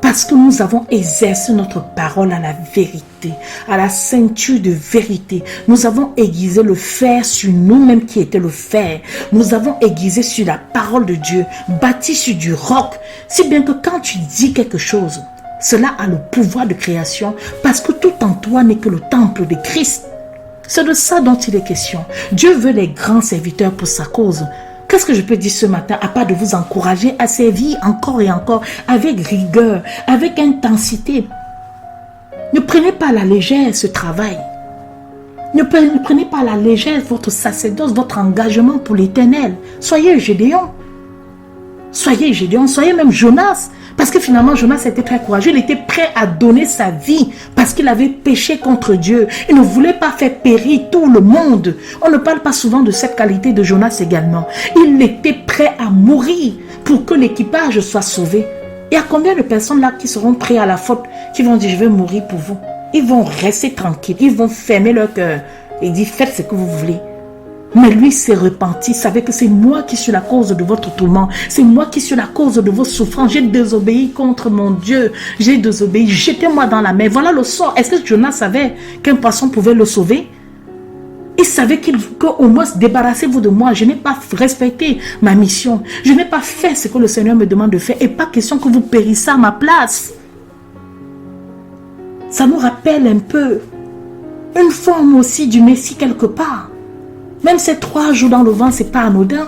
Parce que nous avons exercé notre parole à la vérité, à la ceinture de vérité. Nous avons aiguisé le fer sur nous-mêmes qui était le fer. Nous avons aiguisé sur la parole de Dieu, bâti sur du roc. Si bien que quand tu dis quelque chose, cela a le pouvoir de création parce que tout en toi n'est que le temple de Christ. C'est de ça dont il est question. Dieu veut les grands serviteurs pour sa cause. Qu'est-ce que je peux dire ce matin à part de vous encourager à servir encore et encore avec rigueur, avec intensité. Ne prenez pas à la légère ce travail. Ne prenez pas à la légère votre sacerdoce, votre engagement pour l'Éternel. Soyez Gédéon. Soyez Gédéon, soyez même Jonas. Parce que finalement, Jonas était très courageux. Il était prêt à donner sa vie parce qu'il avait péché contre Dieu. Il ne voulait pas faire périr tout le monde. On ne parle pas souvent de cette qualité de Jonas également. Il était prêt à mourir pour que l'équipage soit sauvé. Il y a combien de personnes là qui seront prêtes à la faute, qui vont dire je vais mourir pour vous. Ils vont rester tranquilles. Ils vont fermer leur cœur et dire faites ce que vous voulez. Mais lui s'est repenti, savait que c'est moi qui suis la cause de votre tourment. C'est moi qui suis la cause de vos souffrances. J'ai désobéi contre mon Dieu. J'ai désobéi. Jetez-moi dans la mer. Voilà le sort. Est-ce que Jonas savait qu'un poisson pouvait le sauver? Il savait qu'au moins débarrassez-vous de moi. Je n'ai pas respecté ma mission. Je n'ai pas fait ce que le Seigneur me demande de faire. Et pas question que vous périssez à ma place. Ça nous rappelle un peu une forme aussi du Messie quelque part. Même ces 3 jours dans le vent, ce n'est pas anodin.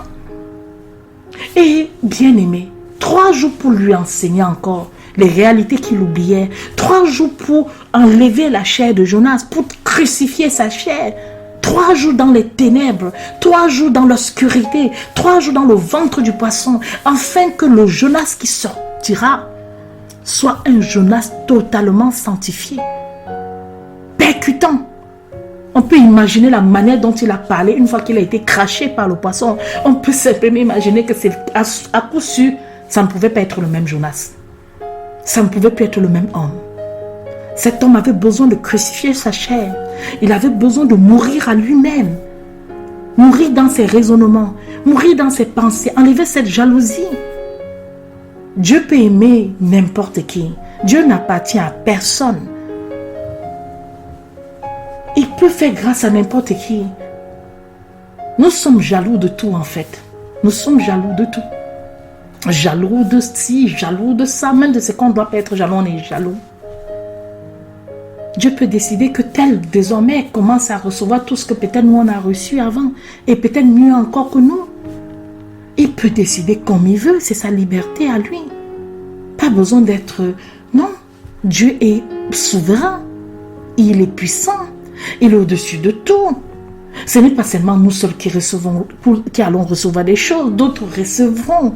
Et bien aimé, 3 jours pour lui enseigner encore les réalités qu'il oubliait. 3 jours pour enlever la chair de Jonas, pour crucifier sa chair. 3 jours dans les ténèbres, 3 jours dans l'obscurité, 3 jours dans le ventre du poisson, afin que le Jonas qui sortira soit un Jonas totalement sanctifié, percutant. On peut imaginer la manière dont il a parlé une fois qu'il a été craché par le poisson. On peut simplement imaginer que c'est à coup sûr, ça ne pouvait pas être le même Jonas. Ça ne pouvait plus être le même homme. Cet homme avait besoin de crucifier sa chair. Il avait besoin de mourir à lui-même. Mourir dans ses raisonnements. Mourir dans ses pensées. Enlever cette jalousie. Dieu peut aimer n'importe qui. Dieu n'appartient à personne. Il peut faire grâce à n'importe qui. Nous sommes jaloux de tout en fait. Nous sommes jaloux de tout. Jaloux de ci, jaloux de ça. Même de ce qu'on ne doit pas être jaloux, on est jaloux. Dieu peut décider que tel désormais commence à recevoir tout ce que peut-être nous on a reçu avant. Et peut-être mieux encore que nous. Il peut décider comme il veut. C'est sa liberté à lui. Pas besoin d'être... Non. Dieu est souverain. Il est puissant. Il est au-dessus de tout. Ce n'est pas seulement nous seuls qui allons recevoir des choses, d'autres recevront.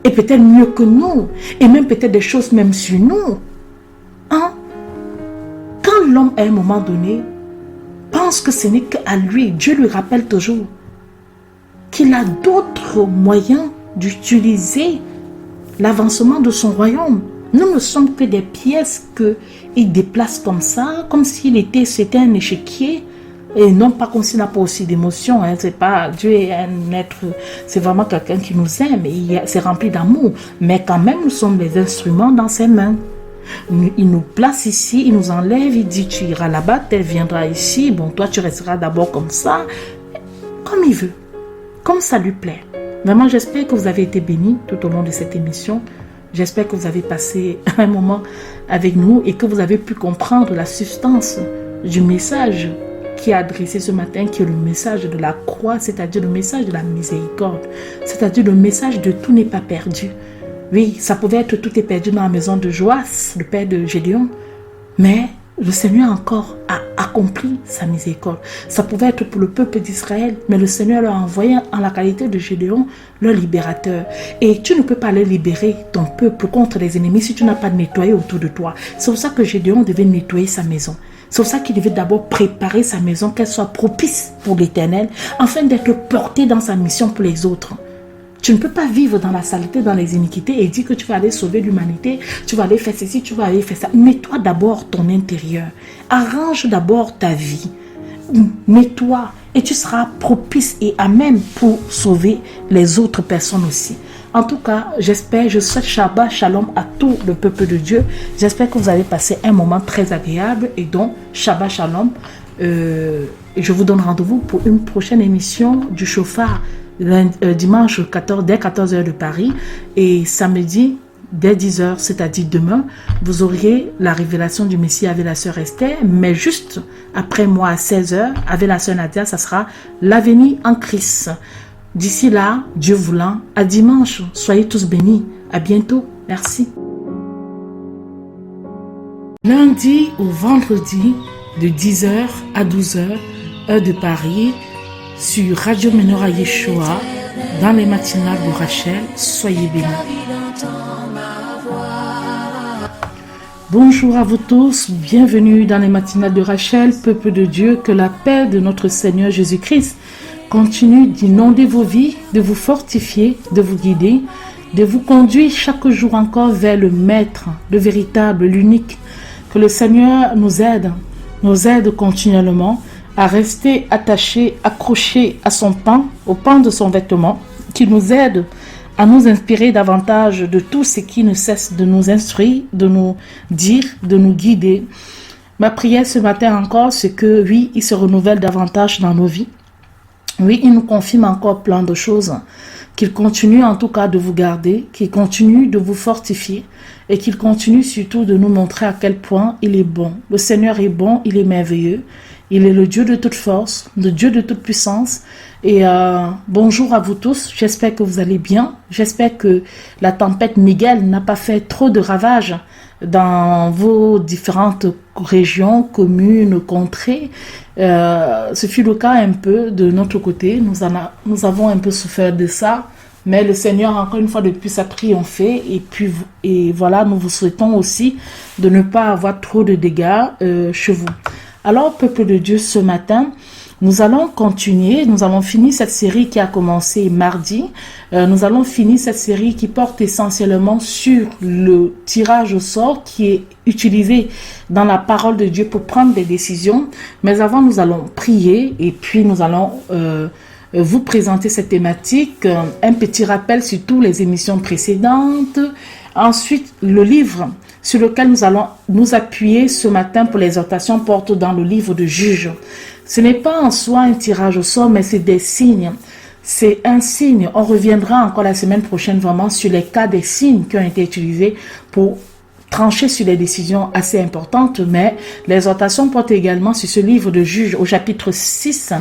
Et peut-être mieux que nous. Et même peut-être des choses même sur nous. Hein? Quand l'homme à un moment donné pense que ce n'est qu'à lui, Dieu lui rappelle toujours qu'il a d'autres moyens d'utiliser l'avancement de son royaume. Nous ne sommes que des pièces qu'il déplace comme ça, comme s'il c'était un échiquier, et non pas comme s'il n'a pas aussi d'émotions. Hein. C'est pas, Dieu est un être, c'est vraiment quelqu'un qui nous aime, et c'est rempli d'amour. Mais quand même, nous sommes les instruments dans ses mains. Il nous place ici, il nous enlève, il dit tu iras là-bas, tel viendra ici, bon toi tu resteras d'abord comme ça, comme il veut, comme ça lui plaît. Vraiment, j'espère que vous avez été bénis tout au long de cette émission. J'espère que vous avez passé un moment avec nous et que vous avez pu comprendre la substance du message qui est adressé ce matin, qui est le message de la croix, c'est-à-dire le message de la miséricorde, c'est-à-dire le message de tout n'est pas perdu. Oui, ça pouvait être tout est perdu dans la maison de Joas, le père de Gédéon, mais le Seigneur encore a accompli sa miséricorde. Ça pouvait être pour le peuple d'Israël, mais le Seigneur leur a envoyé en la qualité de Gédéon, leur libérateur. Et tu ne peux pas aller libérer ton peuple contre les ennemis si tu n'as pas nettoyé autour de toi. C'est pour ça que Gédéon devait nettoyer sa maison. C'est pour ça qu'il devait d'abord préparer sa maison, qu'elle soit propice pour l'Éternel, afin d'être porté dans sa mission pour les autres. Tu ne peux pas vivre dans la saleté, dans les iniquités et dire que tu vas aller sauver l'humanité, tu vas aller faire ceci, tu vas aller faire ça. Nettoie d'abord ton intérieur. Arrange d'abord ta vie. Nettoie et tu seras propice et à même pour sauver les autres personnes aussi. En tout cas, j'espère, je souhaite Shabbat Shalom à tout le peuple de Dieu. J'espère que vous avez passé un moment très agréable et donc Shabbat Shalom. Je vous donne rendez-vous pour une prochaine émission du Chauffard. Dimanche dès 14h de Paris et samedi dès 10h, c'est-à-dire demain, vous auriez la révélation du Messie avec la sœur Esther, mais juste après moi à 16h, avec la sœur Nadia, ça sera l'avenir en Christ. D'ici là, Dieu voulant, à dimanche, soyez tous bénis. À bientôt. Merci. Lundi au vendredi, de 10h à 12h, heure de Paris, sur Radio Menorah Yeshua, dans les matinales de Rachel. Soyez bénis. Bonjour à vous tous, bienvenue dans les matinales de Rachel, peuple de Dieu, que la paix de notre Seigneur Jésus-Christ continue d'inonder vos vies, de vous fortifier, de vous guider, de vous conduire chaque jour encore vers le Maître, le véritable, l'unique. Que le Seigneur nous aide continuellement à rester attachés, accrochés à son pan, au pan de son vêtement, qui nous aide à nous inspirer davantage de tout ce qui ne cesse de nous instruire, de nous dire, de nous guider. Ma prière ce matin encore, c'est que oui, il se renouvelle davantage dans nos vies. Oui, il nous confirme encore plein de choses, qu'il continue en tout cas de vous garder, qu'il continue de vous fortifier et qu'il continue surtout de nous montrer à quel point il est bon. Le Seigneur est bon, il est merveilleux, il est le Dieu de toute force, le Dieu de toute puissance. Et bonjour à vous tous, j'espère que vous allez bien, j'espère que la tempête Miguel n'a pas fait trop de ravages dans vos différentes régions, communes, contrées. Ce fut le cas un peu de notre côté, nous avons un peu souffert de ça, mais le Seigneur encore une fois de plus a triomphé et voilà, nous vous souhaitons aussi de ne pas avoir trop de dégâts chez vous. Alors, peuple de Dieu, ce matin, nous allons continuer, nous avons fini cette série qui a commencé mardi. Nous allons finir cette série qui porte essentiellement sur le tirage au sort qui est utilisé dans la parole de Dieu pour prendre des décisions. Mais avant, nous allons prier et puis nous allons vous présenter cette thématique. Un petit rappel sur toutes les émissions précédentes. Ensuite, le livre sur lequel nous allons nous appuyer ce matin pour l'exhortation porte dans le livre de Juges. Ce n'est pas en soi un tirage au sort, mais c'est des signes. C'est un signe. On reviendra encore la semaine prochaine vraiment sur les cas des signes qui ont été utilisés pour trancher sur des décisions assez importantes, mais l'exhortation porte également sur ce livre de Juges au chapitre 6,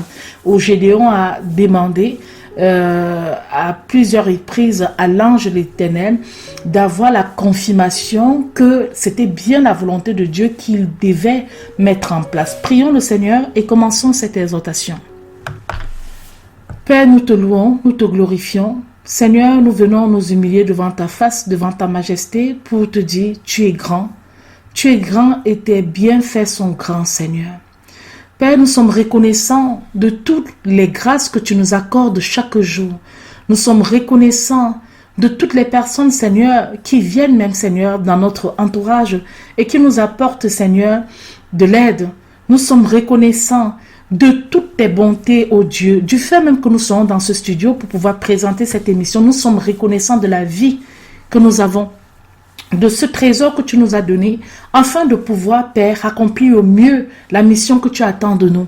où Gédéon a demandé à plusieurs reprises à l'ange de l'Éternel d'avoir la confirmation que c'était bien la volonté de Dieu qu'il devait mettre en place. Prions le Seigneur et commençons cette exhortation. Père, nous te louons, nous te glorifions. Seigneur, nous venons nous humilier devant ta face, devant ta majesté pour te dire, tu es grand et tes bienfaits sont grands, Seigneur. Père, nous sommes reconnaissants de toutes les grâces que tu nous accordes chaque jour. Nous sommes reconnaissants de toutes les personnes, Seigneur, qui viennent même, Seigneur, dans notre entourage et qui nous apportent, Seigneur, de l'aide. Nous sommes reconnaissants de toutes tes bontés, ô Dieu, du fait même que nous sommes dans ce studio pour pouvoir présenter cette émission. Nous sommes reconnaissants de la vie que nous avons, de ce trésor que tu nous as donné, afin de pouvoir, Père, accomplir au mieux la mission que tu attends de nous.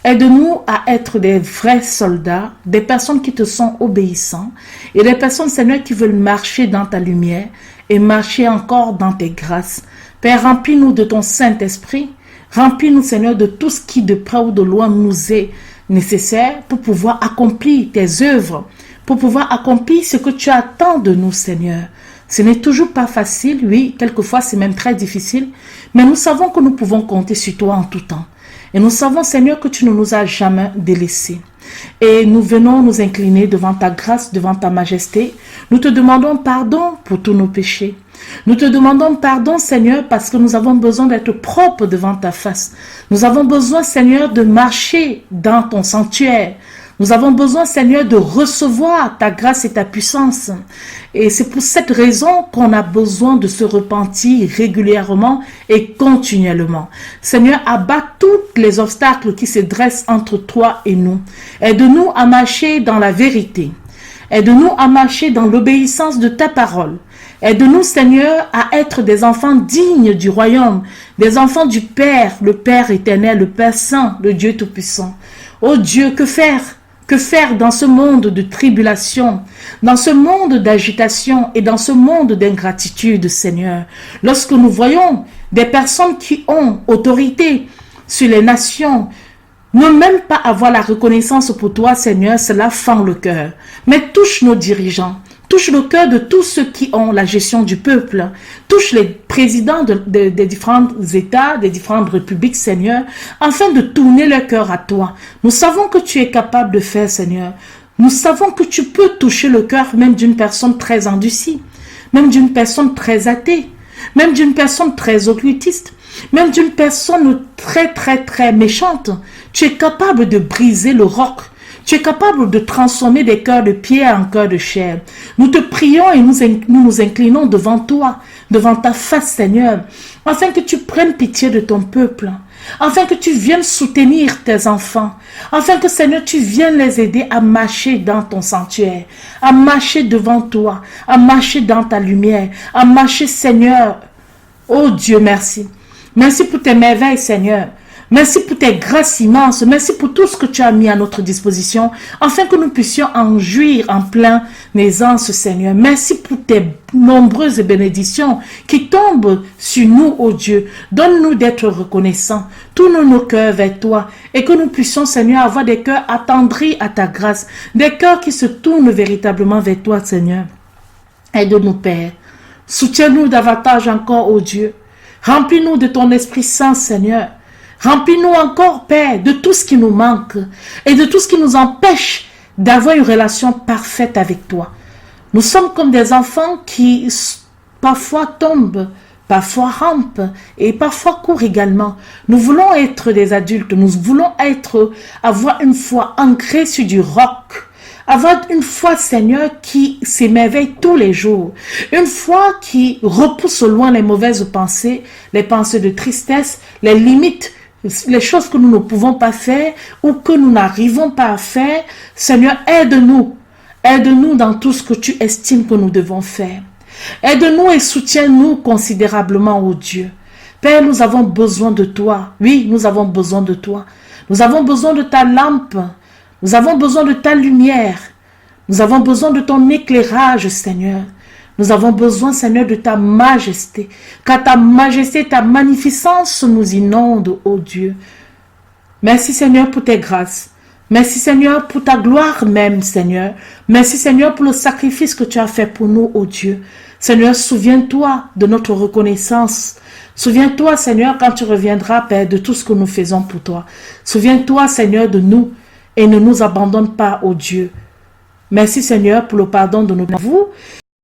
Aide-nous à être des vrais soldats, des personnes qui te sont obéissants et des personnes, Seigneur, qui veulent marcher dans ta lumière et marcher encore dans tes grâces. Père, remplis-nous de ton Saint-Esprit, remplis-nous, Seigneur, de tout ce qui de près ou de loin nous est nécessaire pour pouvoir accomplir tes œuvres, pour pouvoir accomplir ce que tu attends de nous, Seigneur. Ce n'est toujours pas facile, oui, quelquefois c'est même très difficile, mais nous savons que nous pouvons compter sur toi en tout temps. Et nous savons, Seigneur, que tu ne nous as jamais délaissés. Et nous venons nous incliner devant ta grâce, devant ta majesté. Nous te demandons pardon pour tous nos péchés. Nous te demandons pardon, Seigneur, parce que nous avons besoin d'être propres devant ta face. Nous avons besoin, Seigneur, de marcher dans ton sanctuaire. Nous avons besoin, Seigneur, de recevoir ta grâce et ta puissance. Et c'est pour cette raison qu'on a besoin de se repentir régulièrement et continuellement. Seigneur, abat tous les obstacles qui se dressent entre toi et nous. Aide-nous à marcher dans la vérité. Aide-nous à marcher dans l'obéissance de ta parole. Aide-nous, Seigneur, à être des enfants dignes du royaume, des enfants du Père, le Père éternel, le Père saint, le Dieu tout-puissant. Oh Dieu, que faire? Que faire dans ce monde de tribulation, dans ce monde d'agitation et dans ce monde d'ingratitude, Seigneur? Lorsque nous voyons des personnes qui ont autorité sur les nations, ne même pas avoir la reconnaissance pour toi, Seigneur, cela fend le cœur. Mais touche nos dirigeants, touche le cœur de tous ceux qui ont la gestion du peuple, touche les présidents des différents États, des différentes républiques, Seigneur, afin de tourner leur cœur à toi. Nous savons que tu es capable de faire, Seigneur. Nous savons que tu peux toucher le cœur même d'une personne très endurcie, même d'une personne très athée, même d'une personne très occultiste, même d'une personne très méchante. Tu es capable de briser le roc. Tu es capable de transformer des cœurs de pierre en cœurs de chair. Nous te prions et nous nous inclinons devant toi, devant ta face, Seigneur, afin que tu prennes pitié de ton peuple, afin que tu viennes soutenir tes enfants, afin que, Seigneur, tu viennes les aider à marcher dans ton sanctuaire, à marcher devant toi, à marcher dans ta lumière, à marcher, Seigneur. Oh Dieu, merci. Merci pour tes merveilles, Seigneur. Merci pour tes grâces immenses. Merci pour tout ce que tu as mis à notre disposition, afin que nous puissions en jouir en plein aisance, Seigneur. Merci pour tes nombreuses bénédictions qui tombent sur nous, ô Dieu. Donne-nous d'être reconnaissants. Tourne nos cœurs vers toi et que nous puissions, Seigneur, avoir des cœurs attendris à ta grâce, des cœurs qui se tournent véritablement vers toi, Seigneur. Aide-nous, Père. Soutiens-nous davantage encore, ô Dieu. Remplis-nous de ton Esprit Saint, Seigneur. Remplis-nous encore, Père, de tout ce qui nous manque et de tout ce qui nous empêche d'avoir une relation parfaite avec toi. Nous sommes comme des enfants qui parfois tombent, parfois rampent et parfois courent également. Nous voulons être des adultes, nous voulons avoir une foi ancrée sur du roc. Avoir une foi, Seigneur, qui s'émerveille tous les jours. Une foi qui repousse au loin les mauvaises pensées, les pensées de tristesse, les limites, les choses que nous ne pouvons pas faire ou que nous n'arrivons pas à faire. Seigneur, aide-nous. Aide-nous dans tout ce que tu estimes que nous devons faire. Aide-nous et soutiens-nous considérablement, ô Dieu. Père, nous avons besoin de toi. Oui, nous avons besoin de toi. Nous avons besoin de ta lampe. Nous avons besoin de ta lumière. Nous avons besoin de ton éclairage, Seigneur. Nous avons besoin, Seigneur, de ta majesté. Car ta majesté, ta magnificence nous inonde, ô Dieu. Merci, Seigneur, pour tes grâces. Merci, Seigneur, pour ta gloire même, Seigneur. Merci, Seigneur, pour le sacrifice que tu as fait pour nous, ô Dieu. Seigneur, souviens-toi de notre reconnaissance. Souviens-toi, Seigneur, quand tu reviendras, Père, de tout ce que nous faisons pour toi. Souviens-toi, Seigneur, de nous et ne nous abandonne pas, ô Dieu. Merci, Seigneur, pour le pardon de nos vous.